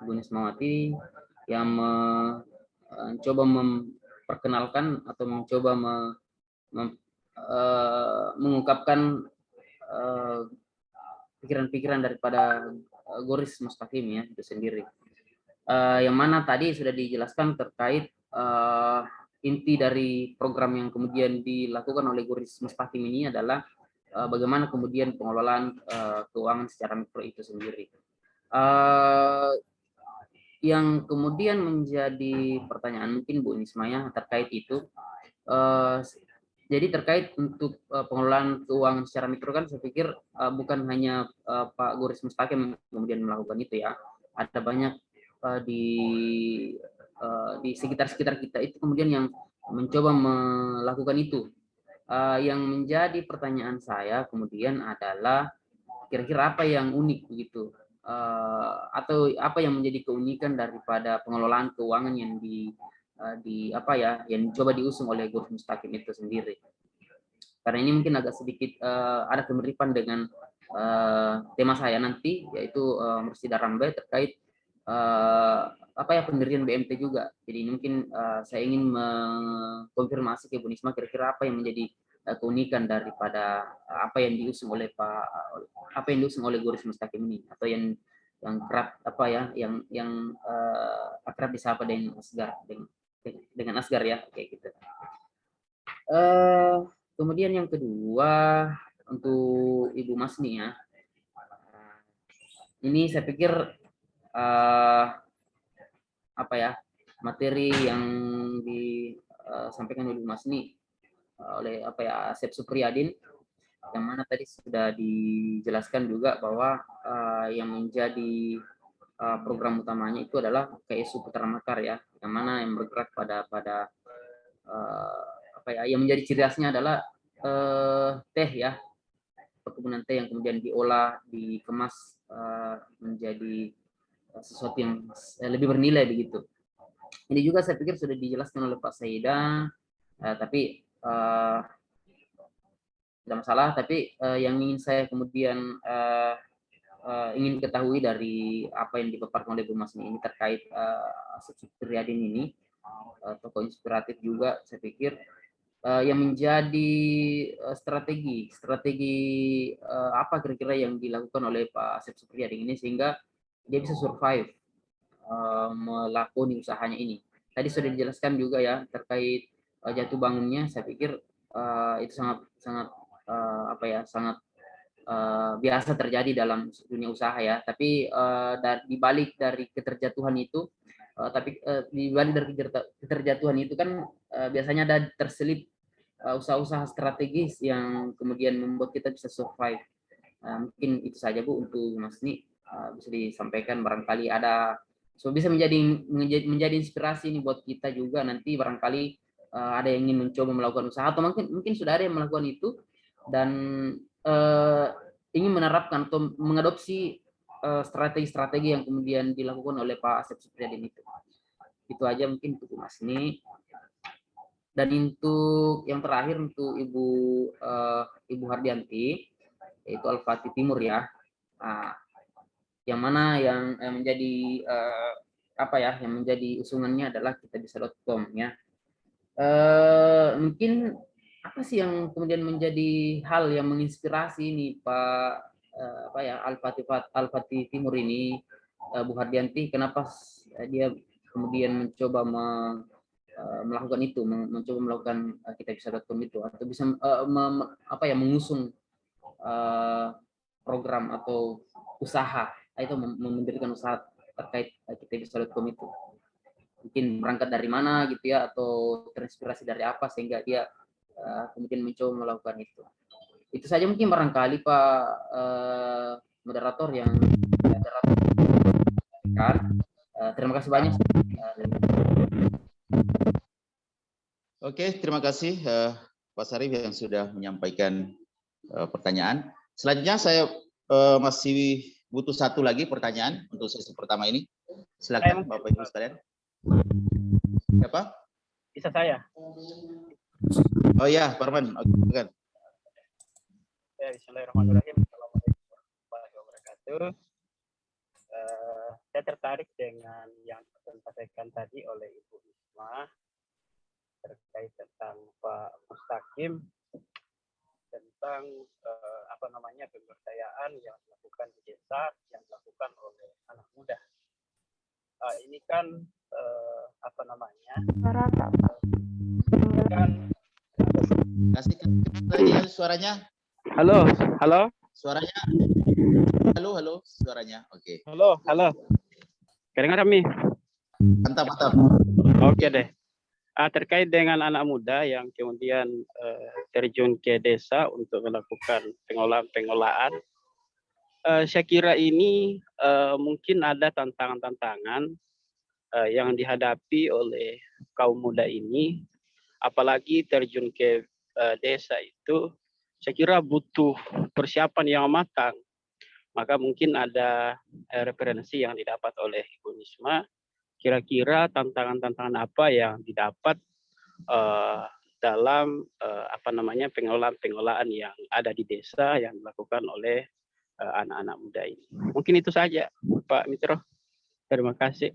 H: Ibu Nismawati yang mencoba memperkenalkan atau mencoba mengungkapkan pikiran-pikiran daripada Goris Mustaqim ya itu sendiri. Yang mana tadi sudah dijelaskan terkait inti dari program yang kemudian dilakukan oleh Goris Mustaqim ini adalah bagaimana kemudian pengelolaan keuangan secara mikro itu sendiri. Yang kemudian menjadi pertanyaan mungkin Bu Nisma ya terkait itu, jadi terkait untuk pengelolaan keuangan secara mikro kan saya pikir bukan hanya Pak Goris Mustaqim kemudian melakukan itu ya, ada banyak di sekitar kita itu kemudian yang mencoba melakukan itu. Yang menjadi pertanyaan saya kemudian adalah kira-kira apa yang unik begitu, atau apa yang menjadi keunikan daripada pengelolaan keuangan yang yang coba diusung oleh Goris Mustaqim itu sendiri. Karena ini mungkin agak sedikit ada kemiripan dengan tema saya nanti, yaitu Mursyida Rambai terkait pendirian BMT juga. Jadi ini mungkin saya ingin mengkonfirmasi ke Bu Nisma kira-kira apa yang menjadi keunikan daripada apa yang diusung oleh Goris Mustaqim ini, atau yang kerap yang akrab disapa dengan Asgar ya kayak gitu. Kemudian yang kedua untuk Ibu Masni ya, ini saya pikir materi yang disampaikan oleh Ibu Masni oleh Asep Supriyadin, yang mana tadi sudah dijelaskan juga bahwa yang menjadi program utamanya itu adalah KSU Putra Makar ya, yang mana yang bergerak pada yang menjadi ciri khasnya adalah teh ya, perkebunan teh yang kemudian diolah, dikemas menjadi sesuatu yang lebih bernilai begitu. Ini juga saya pikir sudah dijelaskan oleh Pak Saida, tapi tidak masalah. Tapi yang ingin saya kemudian ingin ketahui dari apa yang dipaparkan oleh Bu Masni ini terkait Asep Supriyadin ini, tokoh inspiratif juga saya pikir, yang menjadi strategi apa kira-kira yang dilakukan oleh Pak Asep Supriyadin ini sehingga dia bisa survive melakukan usahanya ini. Tadi sudah dijelaskan juga ya terkait jatuh bangunnya. Saya pikir itu sangat biasa terjadi dalam dunia usaha ya. Tapi di balik dari keterjatuhan itu, kan biasanya ada terselip usaha-usaha strategis yang kemudian membuat kita bisa survive. Mungkin itu saja Bu untuk Mas Ni, bisa disampaikan barangkali ada bisa menjadi inspirasi ini buat kita juga nanti barangkali ada yang ingin mencoba melakukan usaha atau mungkin sudah ada yang melakukan itu dan ingin menerapkan atau mengadopsi strategi-strategi yang kemudian dilakukan oleh Pak Asep Supriyadin itu. Itu aja mungkin untuk Mas Ni. Dan untuk yang terakhir untuk Ibu Hardianti, yaitu Al-Fatih Timur ya, yang mana yang menjadi yang menjadi usungannya adalah kitabisa.com ya. Mungkin apa sih yang kemudian menjadi hal yang menginspirasi ini Pak Al-Fatih Timur ini, Bu Hardianti, kenapa dia kemudian mencoba melakukan itu, mencoba melakukan kitabisa.com itu, atau bisa mengusung program atau usaha, itu mendirikan usaha terkait kitabisa.com itu. Mungkin berangkat dari mana gitu ya, atau terinspirasi dari apa sehingga dia kemudian mencoba melakukan itu. Itu saja mungkin barangkali Pak moderator yang terima kasih banyak.
B: Oke, terima kasih Pak Sarif yang sudah menyampaikan pertanyaan. Selanjutnya saya masih butuh satu lagi pertanyaan untuk sesi pertama ini. Silakan Bapak Ibu sekalian. Siapa?
D: Bisa saya?
B: Oh ya, Parman. Oke.
D: Ya, bismillahirrahmanirrahim. Assalamualaikum warahmatullahi wabarakatuh. Saya tertarik dengan yang disampaikan tadi oleh Ibu Isma terkait tentang Pak Mustaqim, tentang pemberdayaan yang dilakukan di desa, yang dilakukan oleh anak muda. Ini kan
B: Kasih suaranya.
D: Halo.
B: Suaranya. Halo, suaranya. Oke.
D: Halo. Kedengaran kami?
B: Mantap.
D: Oke deh. Terkait dengan anak muda yang kemudian terjun ke desa untuk melakukan pengolahan, saya kira ini mungkin ada tantangan-tantangan yang dihadapi oleh kaum muda ini, apalagi terjun ke desa itu, saya kira butuh persiapan yang matang. Maka mungkin ada referensi yang didapat oleh Ibu Nisma. Kira-kira tantangan-tantangan apa yang didapat dalam pengolahan yang ada di desa yang dilakukan oleh anak-anak muda ini. Mungkin itu saja, Pak Mitro. Terima kasih.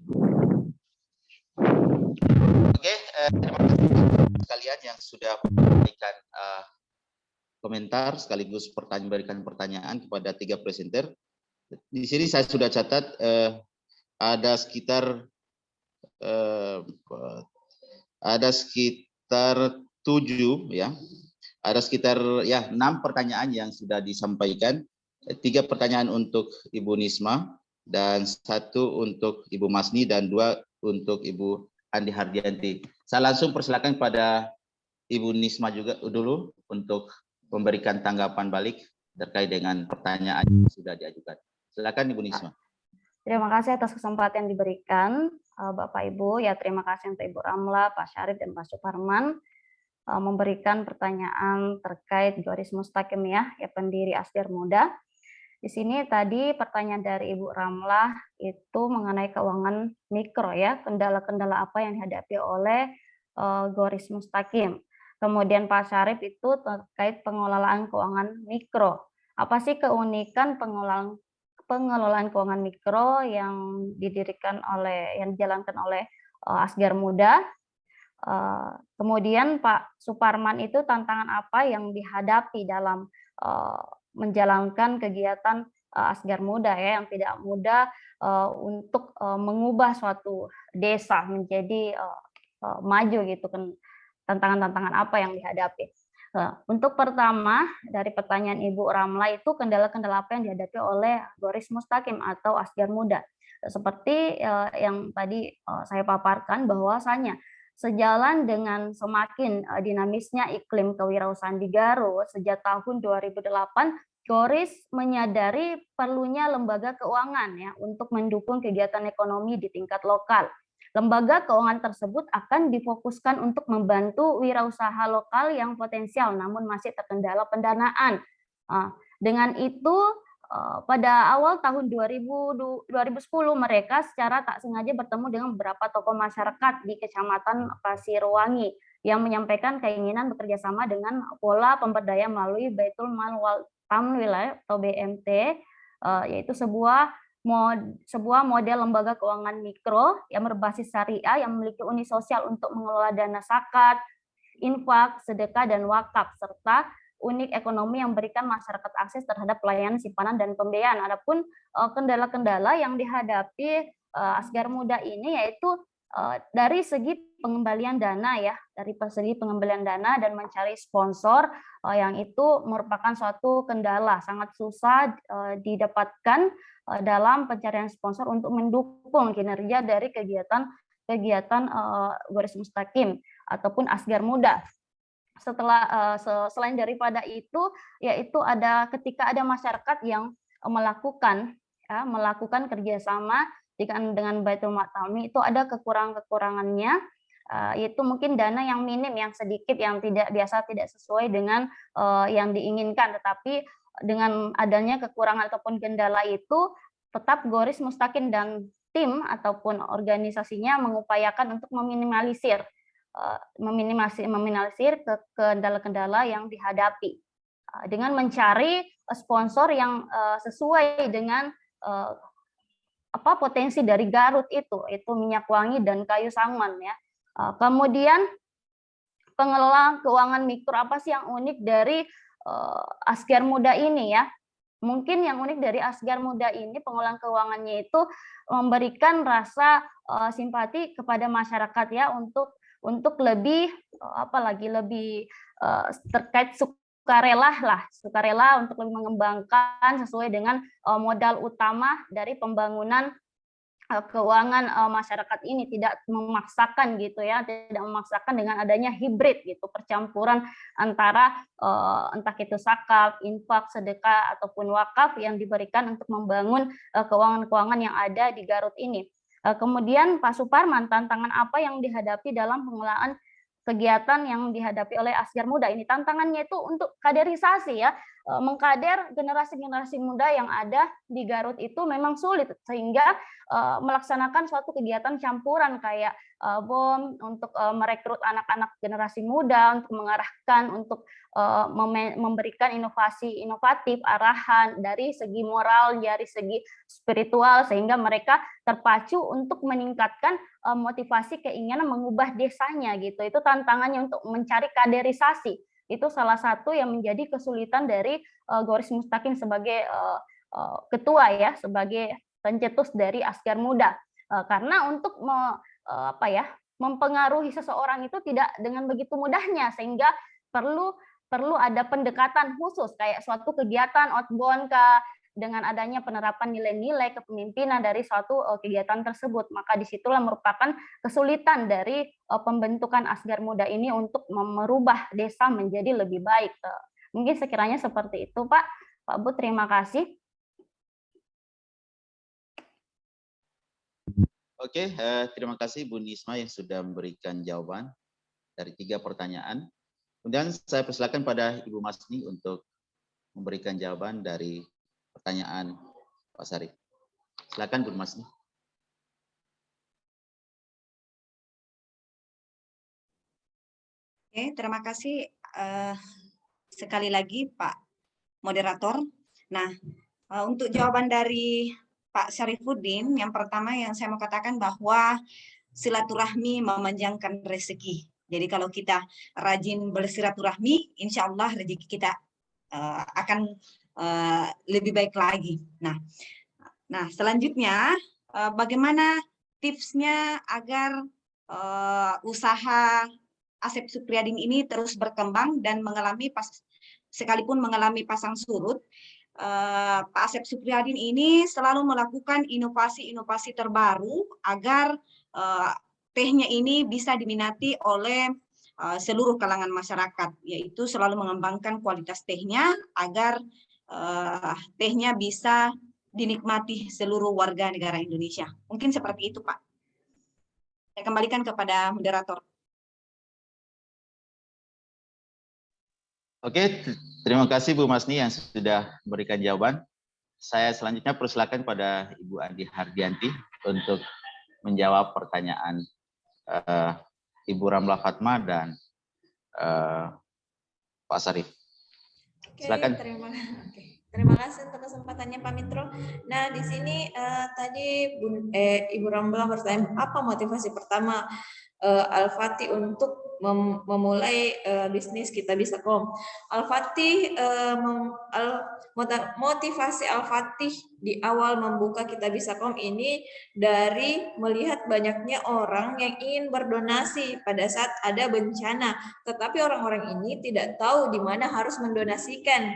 B: Oke, terima kasih sekalian yang sudah memberikan komentar sekaligus memberikan pertanyaan kepada 3 presenter. Di sini saya sudah catat ada sekitar 7 ya. Ada sekitar 6 pertanyaan yang sudah disampaikan. 3 pertanyaan untuk Ibu Nisma dan 1 untuk Ibu Masni dan 2 untuk Ibu Andi Hardianti. Saya langsung persilakan pada Ibu Nisma juga dulu untuk memberikan tanggapan balik terkait dengan pertanyaan yang sudah diajukan. Silakan Ibu Nisma.
C: Terima kasih atas kesempatan yang diberikan Bapak Ibu. Ya, terima kasih untuk Ibu Ramla, Pak Syarif dan Pak Suparman memberikan pertanyaan terkait Goris Mustaqim ya pendiri Asgar Muda. Di sini tadi pertanyaan dari Ibu Ramlah itu mengenai keuangan mikro ya, kendala-kendala apa yang dihadapi oleh Goris Mustaqim. Kemudian Pak Syarif itu terkait pengelolaan keuangan mikro. Apa sih keunikan pengelolaan keuangan mikro yang dijalankan oleh Asgar Muda? Kemudian Pak Suparman itu tantangan apa yang dihadapi dalam menjalankan kegiatan Asgar Muda ya, yang tidak mudah untuk mengubah suatu desa menjadi maju gitu kan, tantangan-tantangan apa yang dihadapi. Untuk pertama dari pertanyaan Ibu Ramla itu kendala-kendala apa yang dihadapi oleh Goris Mustaqim atau Asgar Muda. Seperti yang tadi saya paparkan bahwasanya sejalan dengan semakin dinamisnya iklim kewirausahaan di Garut sejak tahun 2008, Goris menyadari perlunya lembaga keuangan ya untuk mendukung kegiatan ekonomi di tingkat lokal. Lembaga keuangan tersebut akan difokuskan untuk membantu wirausaha lokal yang potensial namun masih terkendala pendanaan. Dengan itu pada awal tahun 2010 mereka secara tak sengaja bertemu dengan beberapa tokoh masyarakat di Kecamatan Pasirwangi yang menyampaikan keinginan bekerja sama dengan pola pemberdayaan melalui Baitul Mal wal Tamwil atau BMT, yaitu sebuah model lembaga keuangan mikro yang berbasis syariah yang memiliki unit sosial untuk mengelola dana zakat, infak, sedekah, dan wakaf, serta unit ekonomi yang memberikan masyarakat akses terhadap pelayanan simpanan dan pembiayaan. Adapun kendala-kendala yang dihadapi Asgar Muda ini yaitu Dari segi pengembalian dana ya, dari segi pengembalian dana dan mencari sponsor yang itu merupakan suatu kendala sangat susah didapatkan dalam pencarian sponsor untuk mendukung kinerja dari kegiatan Garis Mustaqim ataupun Asgar Muda. Selain daripada itu, yaitu ketika ada masyarakat yang melakukan kerjasama dengan Baitul Ma'tami, itu ada kekurangannya, yaitu mungkin dana yang minim, yang sedikit, yang tidak sesuai dengan yang diinginkan. Tetapi dengan adanya kekurangan ataupun kendala itu, tetap Garis Mustaqim dan tim ataupun organisasinya mengupayakan untuk meminimalisir kendala-kendala yang dihadapi dengan mencari sponsor yang sesuai dengan potensi dari Garut itu minyak wangi dan kayu sangon ya. Kemudian pengelolaan keuangan mikro, apa sih yang unik dari Asgar Muda ini ya? Mungkin yang unik dari Asgar Muda ini, pengelolaan keuangannya itu memberikan rasa simpati kepada masyarakat ya, untuk lebih terkait sukarela untuk lebih mengembangkan sesuai dengan modal utama dari pembangunan keuangan masyarakat ini, tidak memaksakan gitu ya, tidak memaksakan dengan adanya hibrid gitu, percampuran antara entah itu sakaf, infak, sedekah ataupun wakaf yang diberikan untuk membangun keuangan-keuangan yang ada di Garut ini. Kemudian Pak Suparman, tantangan apa yang dihadapi dalam pengelolaan kegiatan yang dihadapi oleh Asgar Muda ini? Tantangannya itu untuk kaderisasi ya, mengkader generasi-generasi muda yang ada di Garut itu memang sulit, sehingga melaksanakan suatu kegiatan campuran kayak BOM untuk merekrut anak-anak generasi muda, untuk mengarahkan, untuk memberikan inovasi inovatif, arahan dari segi moral, dari segi spiritual, sehingga mereka terpacu untuk meningkatkan motivasi keinginan mengubah desanya gitu. Itu tantangannya untuk mencari kaderisasi. Itu salah satu yang menjadi kesulitan dari Garis Mustaqim sebagai ketua ya, sebagai pencetus dari Asgar Muda. Karena untuk mempengaruhi seseorang itu tidak dengan begitu mudahnya, sehingga perlu ada pendekatan khusus kayak suatu kegiatan outbound dengan adanya penerapan nilai-nilai kepemimpinan dari suatu kegiatan tersebut. Maka disitulah merupakan kesulitan dari pembentukan Asgar Muda ini untuk merubah desa menjadi lebih baik. Mungkin sekiranya seperti itu, Pak. Pak Bu, terima kasih.
B: Oke, terima kasih Bu Nisma yang sudah memberikan jawaban dari 3 pertanyaan. Kemudian saya persilakan pada Ibu Masni untuk memberikan jawaban dari pertanyaan Pak Sarif. Silakan Bu Masni.
A: Oke, terima kasih sekali lagi Pak Moderator. Nah, untuk jawaban dari Pak Syarifuddin, yang pertama yang saya mau katakan bahwa silaturahmi memanjangkan rezeki. Jadi kalau kita rajin bersilaturahmi, insya Allah rezeki kita akan lebih baik lagi. Nah, selanjutnya bagaimana tipsnya agar usaha Asep Supriyadin ini terus berkembang dan sekalipun mengalami pasang surut, Pak Asep Supriyadin ini selalu melakukan inovasi-inovasi terbaru agar tehnya ini bisa diminati oleh seluruh kalangan masyarakat, yaitu selalu mengembangkan kualitas tehnya agar tehnya bisa dinikmati seluruh warga negara Indonesia. Mungkin seperti itu, Pak. Saya kembalikan kepada moderator.
B: Oke, terima kasih Bu Masni yang sudah memberikan jawaban. Saya selanjutnya persilakan pada Ibu Andi Hardianti untuk menjawab pertanyaan Ibu Ramla Fatma dan Pak Sarif. Silakan.
F: Terima kasih untuk kesempatannya Pak Mitro. Nah, di sini tadi Ibu Ramla bertanya apa motivasi pertama Al-Fatih untuk memulai bisnis Kitabisa.com. Al-Fatih motivasi Al-Fatih di awal membuka Kitabisa.com ini dari melihat banyaknya orang yang ingin berdonasi pada saat ada bencana, tetapi orang-orang ini tidak tahu di mana harus mendonasikan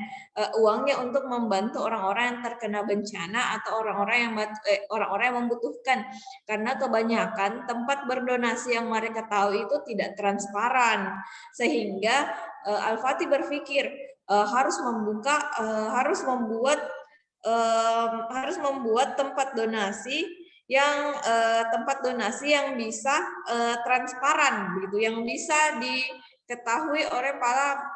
F: uangnya untuk membantu orang-orang yang terkena bencana atau orang-orang yang membutuhkan, karena kebanyakan tempat berdonasi yang mereka tahu itu tidak transparan, sehingga Al-Fatih berpikir harus membuat tempat donasi yang bisa transparan begitu, yang bisa diketahui oleh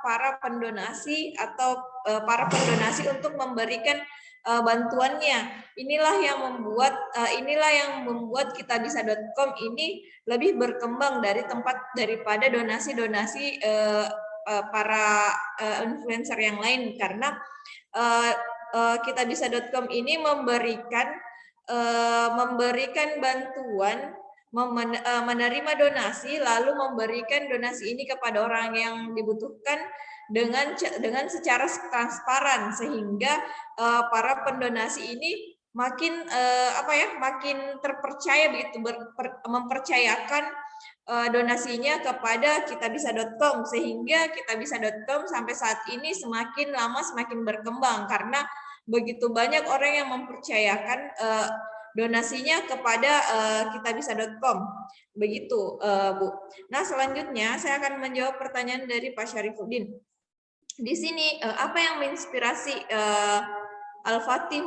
F: para pendonasi atau para pendonasi untuk memberikan bantuannya. Inilah yang membuat Kitabisa.com ini lebih berkembang daripada donasi-donasi para influencer yang lain, karena Kitabisa.com ini memberikan bantuan, menerima donasi, lalu memberikan donasi ini kepada orang yang dibutuhkan dengan secara transparan, sehingga para pendonasi ini makin terpercaya begitu, mempercayakan donasinya kepada Kitabisa.com, sehingga Kitabisa.com sampai saat ini semakin lama semakin berkembang karena begitu banyak orang yang mempercayakan donasinya kepada Kitabisa.com. Begitu, Bu. Nah, selanjutnya saya akan menjawab pertanyaan dari Pak Syarifuddin. Di sini apa yang menginspirasi Al-Fatih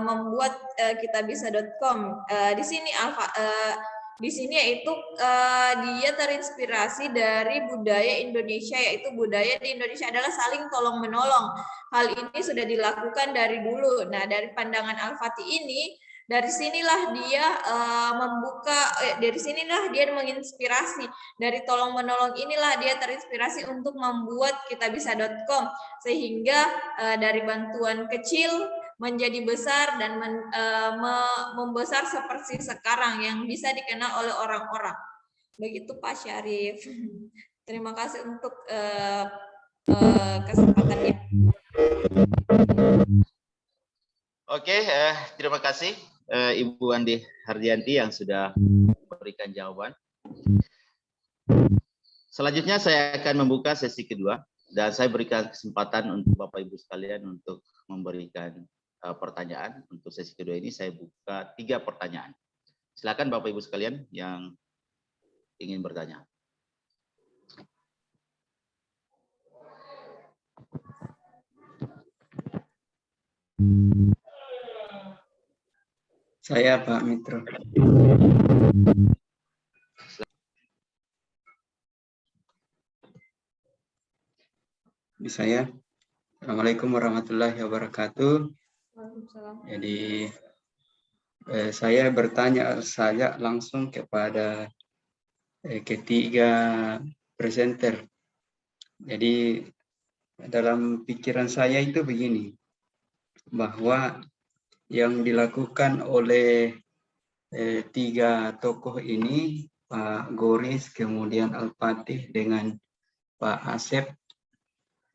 F: membuat Kitabisa.com? Di sini yaitu dia terinspirasi dari budaya Indonesia, yaitu budaya di Indonesia adalah saling tolong menolong. Hal ini sudah dilakukan dari dulu. Nah, dari pandangan Al-Fatih ini, dari sinilah dia menginspirasi. Dari tolong menolong inilah dia terinspirasi untuk membuat Kitabisa.com, sehingga dari bantuan kecil menjadi besar dan membesar seperti sekarang yang bisa dikenal oleh orang-orang. Begitu Pak Syarif. Terima kasih untuk kesempatannya.
B: Oke, terima kasih Ibu Andi Hardianti yang sudah memberikan jawaban. Selanjutnya saya akan membuka sesi kedua dan saya berikan kesempatan untuk Bapak Ibu sekalian untuk memberikan pertanyaan. Untuk sesi kedua ini saya buka 3 pertanyaan. Silakan Bapak Ibu sekalian yang ingin bertanya.
I: Saya Pak Mitro. Saya. Assalamualaikum warahmatullahi wabarakatuh. Jadi saya bertanya saja langsung kepada ketiga presenter. Jadi dalam pikiran saya itu begini, bahwa yang dilakukan oleh 3 tokoh ini, Pak Goris, kemudian Al-Fatih dengan Pak Asep,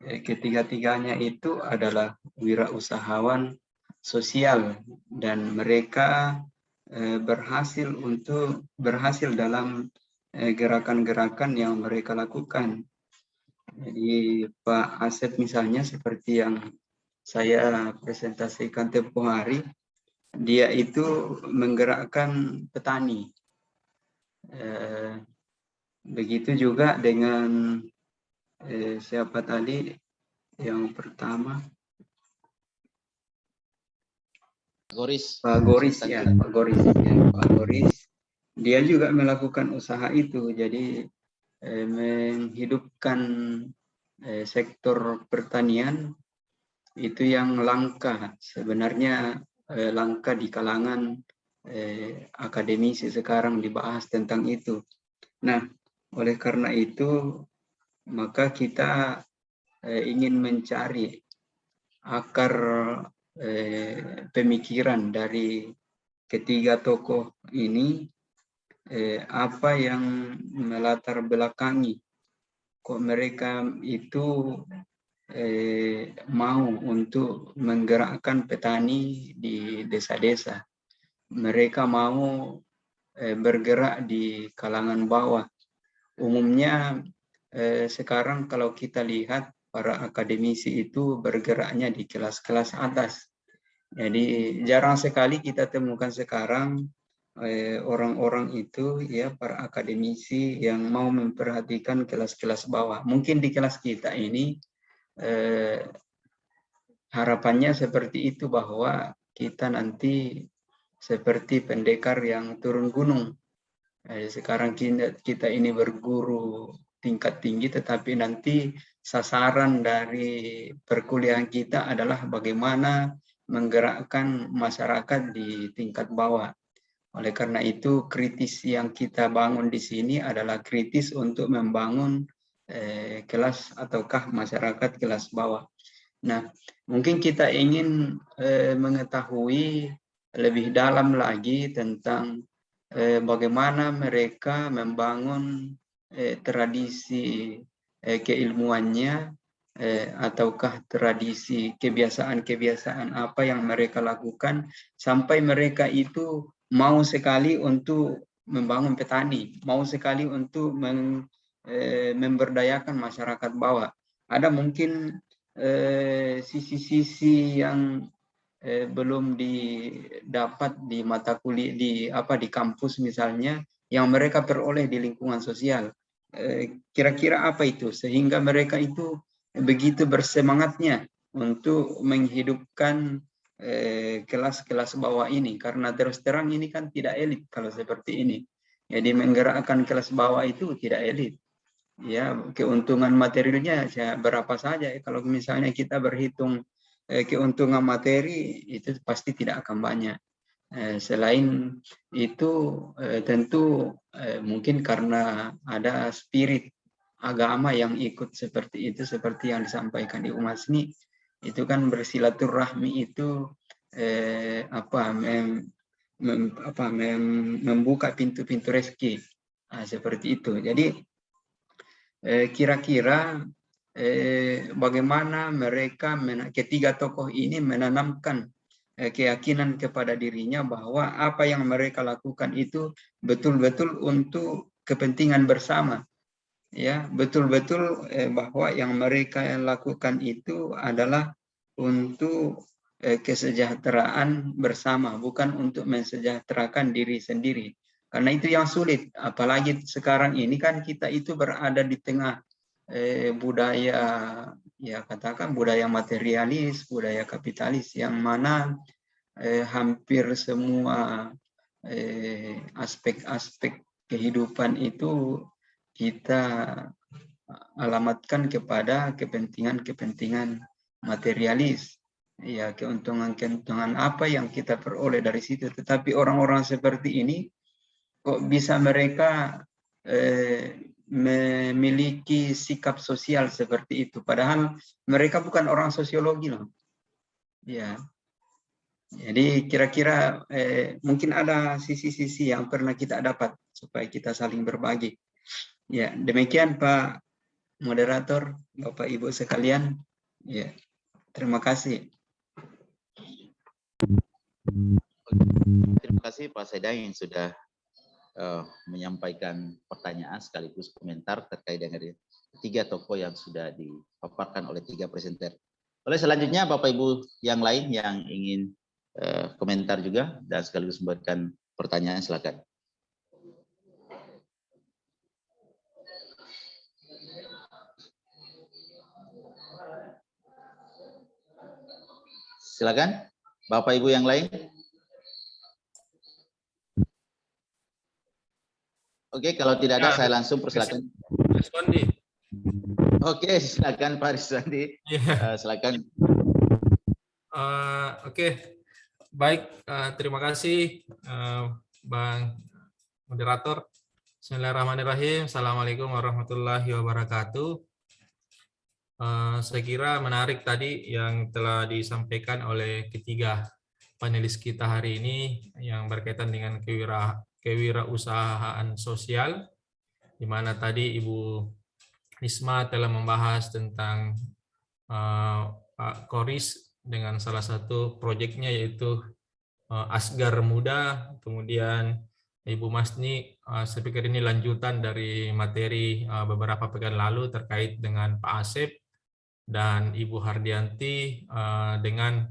I: ketiga-tiganya itu adalah wirausahawan sosial dan mereka berhasil dalam gerakan-gerakan yang mereka lakukan. Jadi Pak Asep misalnya seperti yang saya presentasikan tempoh hari, dia itu menggerakkan petani. Begitu juga dengan siapa tadi yang pertama?
B: Goris.
I: Pak Goris ya, Pak Goris. Ya, Pak Goris. Dia juga melakukan usaha itu, jadi menghidupkan sektor pertanian itu yang langka, sebenarnya langka di kalangan akademisi sekarang dibahas tentang itu. Nah, oleh karena itu maka kita ingin mencari akar pemikiran dari ketiga tokoh ini apa yang melatar belakangi kok mereka itu mau untuk menggerakkan petani di desa-desa. Mereka mau bergerak di kalangan bawah. Umumnya sekarang kalau kita lihat para akademisi itu bergeraknya di kelas-kelas atas. Jadi jarang sekali kita temukan sekarang orang-orang itu ya para akademisi yang mau memperhatikan kelas-kelas bawah. Mungkin di kelas kita ini harapannya seperti itu, bahwa kita nanti seperti pendekar yang turun gunung. Sekarang kita ini berguru tingkat tinggi, tetapi nanti sasaran dari perkuliahan kita adalah bagaimana menggerakkan masyarakat di tingkat bawah. Oleh karena itu, kritis yang kita bangun di sini adalah kritis untuk membangun kelas ataukah masyarakat kelas bawah. Nah, mungkin kita ingin mengetahui lebih dalam lagi tentang bagaimana mereka membangun tradisi keilmuannya, ataukah tradisi kebiasaan-kebiasaan apa yang mereka lakukan sampai mereka itu mau sekali untuk membangun petani, mau sekali untuk memberdayakan masyarakat bawah. Ada mungkin sisi-sisi yang belum didapat di mata kuliah di kampus misalnya, yang mereka peroleh di lingkungan sosial. Kira-kira apa itu sehingga mereka itu begitu bersemangatnya untuk menghidupkan kelas-kelas bawah ini, karena terus terang ini kan tidak elit kalau seperti ini. Jadi menggerakkan kelas bawah itu tidak elit. Ya, keuntungan materialnya berapa saja. Kalau misalnya kita berhitung keuntungan materi, itu pasti tidak akan banyak. Selain itu tentu mungkin karena ada spirit agama yang ikut seperti itu, seperti yang disampaikan di Umasni, itu kan bersilaturahmi itu membuka pintu-pintu rezeki, seperti itu. Jadi kira-kira bagaimana mereka ketiga tokoh ini menanamkan keyakinan kepada dirinya bahwa apa yang mereka lakukan itu betul-betul untuk kepentingan bersama. Ya, betul-betul bahwa yang mereka lakukan itu adalah untuk kesejahteraan bersama, bukan untuk mensejahterakan diri sendiri. Karena itu yang sulit, apalagi sekarang ini kan kita itu berada di tengah budaya, ya katakan budaya materialis, budaya kapitalis, yang mana hampir semua aspek-aspek kehidupan itu kita alamatkan kepada kepentingan-kepentingan materialis. Ya, keuntungan-keuntungan apa yang kita peroleh dari situ. Tetapi orang-orang seperti ini kok bisa mereka memiliki sikap sosial seperti itu, padahal mereka bukan orang sosiologi loh. Ya. Jadi kira-kira mungkin ada sisi-sisi yang pernah kita dapat supaya kita saling berbagi. Ya, demikian Pak Moderator, Bapak Ibu sekalian. Ya, terima kasih.
B: Terima kasih Pak Saidang yang sudah menyampaikan pertanyaan sekaligus komentar terkait dengan tiga tokoh yang sudah dipaparkan oleh tiga presenter. Oleh selanjutnya Bapak Ibu yang lain yang ingin komentar juga dan sekaligus memberikan pertanyaan, silakan. Silakan, Bapak Ibu yang lain. Oke, kalau tidak ada saya langsung persilakan.
E: Respondi.
B: Oke, silakan Pak Rizwandi. Silakan.
E: Oke, baik. Terima kasih Bang Moderator. Bismillahirrahmanirrahim. Assalamualaikum warahmatullahi wabarakatuh. Saya kira menarik tadi yang telah disampaikan oleh ketiga panelis kita hari ini yang berkaitan dengan kewirausahaan sosial, di mana tadi Ibu Nisma telah membahas tentang Pak Koris dengan salah satu proyeknya yaitu Asgar Muda, kemudian Ibu Masni, saya pikir ini lanjutan dari materi beberapa pekan lalu terkait dengan Pak Asep, dan Ibu Hardianti dengan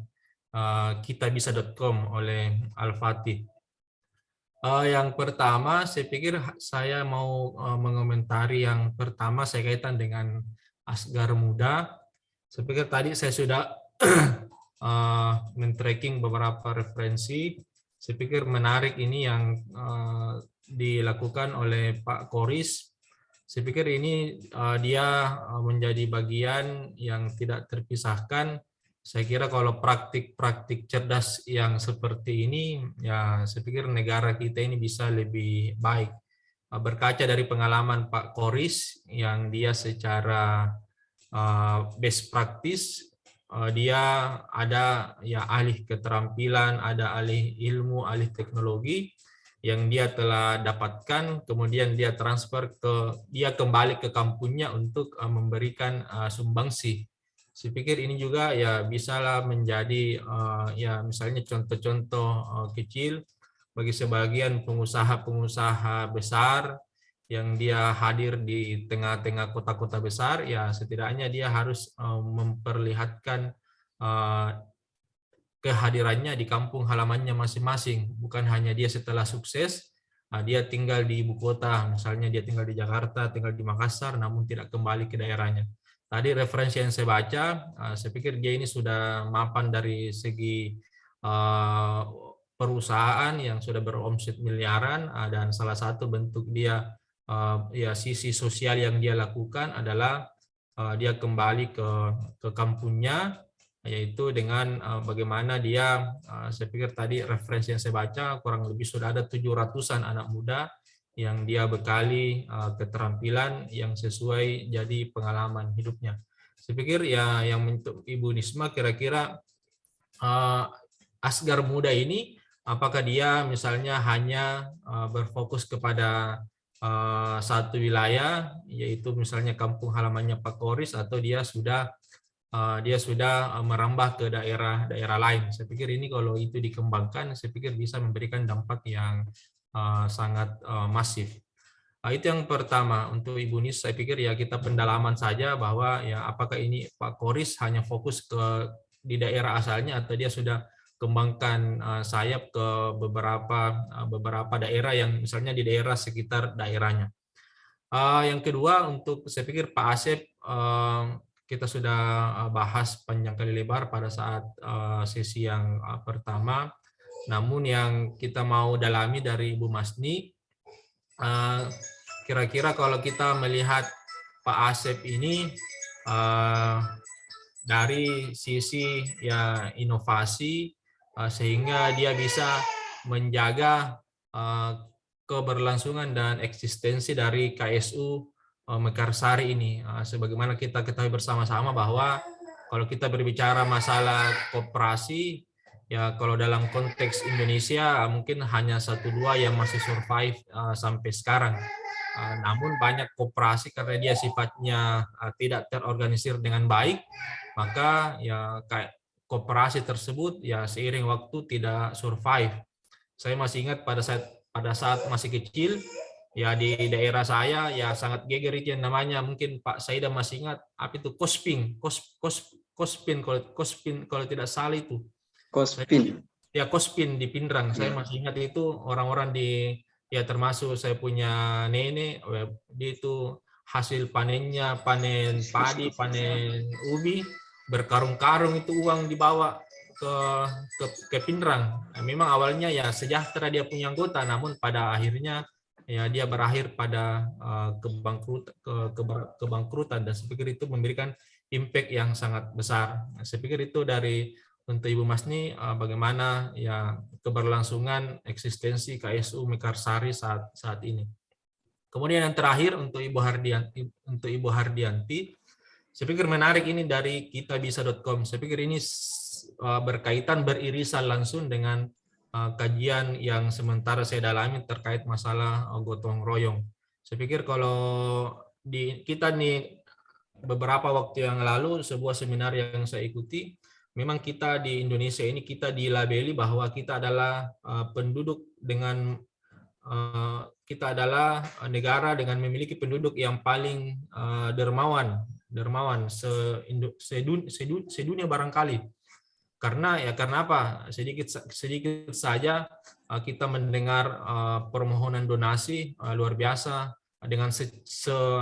E: kitabisa.com oleh Al-Fatih. Yang pertama, saya pikir saya mau mengomentari yang pertama saya kaitan dengan Asgar Muda. Saya pikir tadi saya sudah men-tracking beberapa referensi. Saya pikir menarik ini yang dilakukan oleh Pak Koris. Saya pikir ini dia menjadi bagian yang tidak terpisahkan. Saya kira kalau praktik-praktik cerdas yang seperti ini, ya saya pikir negara kita ini bisa lebih baik. Berkaca dari pengalaman Pak Koris yang dia secara best practice, dia ada ya ahli keterampilan, ada ahli ilmu, ahli teknologi yang dia telah dapatkan, kemudian dia kembali ke kampungnya untuk memberikan sumbangsi. Saya pikir ini juga ya bisalah menjadi ya misalnya contoh-contoh kecil bagi sebagian pengusaha-pengusaha besar yang dia hadir di tengah-tengah kota-kota besar, ya setidaknya dia harus memperlihatkan kehadirannya di kampung halamannya masing-masing. Bukan hanya dia setelah sukses, dia tinggal di ibu kota, misalnya dia tinggal di Jakarta, tinggal di Makassar, namun tidak kembali ke daerahnya. Tadi referensi yang saya baca, saya pikir dia ini sudah mapan dari segi perusahaan yang sudah beromset miliaran, dan salah satu bentuk dia ya sisi sosial yang dia lakukan adalah dia kembali ke kampungnya, yaitu dengan bagaimana dia, saya pikir tadi referensi yang saya baca kurang lebih sudah ada 700-an anak muda yang dia bekali keterampilan yang sesuai jadi pengalaman hidupnya. Saya pikir ya yang untuk Ibu Nisma kira-kira Asgar Muda ini apakah dia misalnya hanya berfokus kepada satu wilayah, yaitu misalnya kampung halamannya Pak Koris, atau dia sudah merambah ke daerah-daerah lain. Saya pikir ini kalau itu dikembangkan, saya pikir bisa memberikan dampak yang sangat masif. Itu yang pertama. Untuk Ibu Nis, saya pikir ya kita pendalaman saja bahwa ya apakah ini Pak Koris hanya fokus di daerah asalnya atau dia sudah kembangkan sayap ke beberapa daerah yang misalnya di daerah sekitar daerahnya. Yang kedua, untuk saya pikir Pak Asep kita sudah bahas panjang kali lebar pada saat sesi yang pertama. Namun yang kita mau dalami dari Ibu Masni, kira-kira kalau kita melihat Pak Asep ini dari sisi ya inovasi, sehingga dia bisa menjaga keberlangsungan dan eksistensi dari KSU Mekarsari ini. Sebagaimana kita ketahui bersama-sama bahwa kalau kita berbicara masalah koperasi, ya kalau dalam konteks Indonesia mungkin hanya 1-2 yang masih survive sampai sekarang. Namun banyak koperasi karena dia sifatnya tidak terorganisir dengan baik, maka ya kayak koperasi tersebut ya seiring waktu tidak survive. Saya masih ingat pada saat masih kecil, ya di daerah saya ya sangat geger itu yang namanya, mungkin Pak Saida masih ingat apa itu kospin kalau tidak salah itu. Kospin. Ya kospin di Pindrang. Saya masih ingat itu orang-orang di ya termasuk saya punya nenek, dia itu hasil panennya panen padi, panen ubi, berkarung-karung itu uang dibawa ke Pindrang. Memang awalnya ya sejahtera dia punya anggota, namun pada akhirnya ya dia berakhir pada kebangkrutan, dan saya pikir itu memberikan impact yang sangat besar. Saya pikir itu dari untuk Ibu Masni bagaimana ya keberlangsungan eksistensi KSU Mekarsari saat ini. Kemudian yang terakhir untuk Ibu Hardianti, saya pikir menarik ini dari kitabisa.com. Saya pikir ini berkaitan, beririsan langsung dengan kajian yang sementara saya dalami terkait masalah gotong royong. Saya pikir kalau kita nih beberapa waktu yang lalu sebuah seminar yang saya ikuti, memang kita di Indonesia ini kita dilabeli bahwa kita adalah penduduk dengan kita adalah negara dengan memiliki penduduk yang paling dermawan sedunia barangkali. Karena apa? Sedikit saja kita mendengar permohonan donasi luar biasa dengan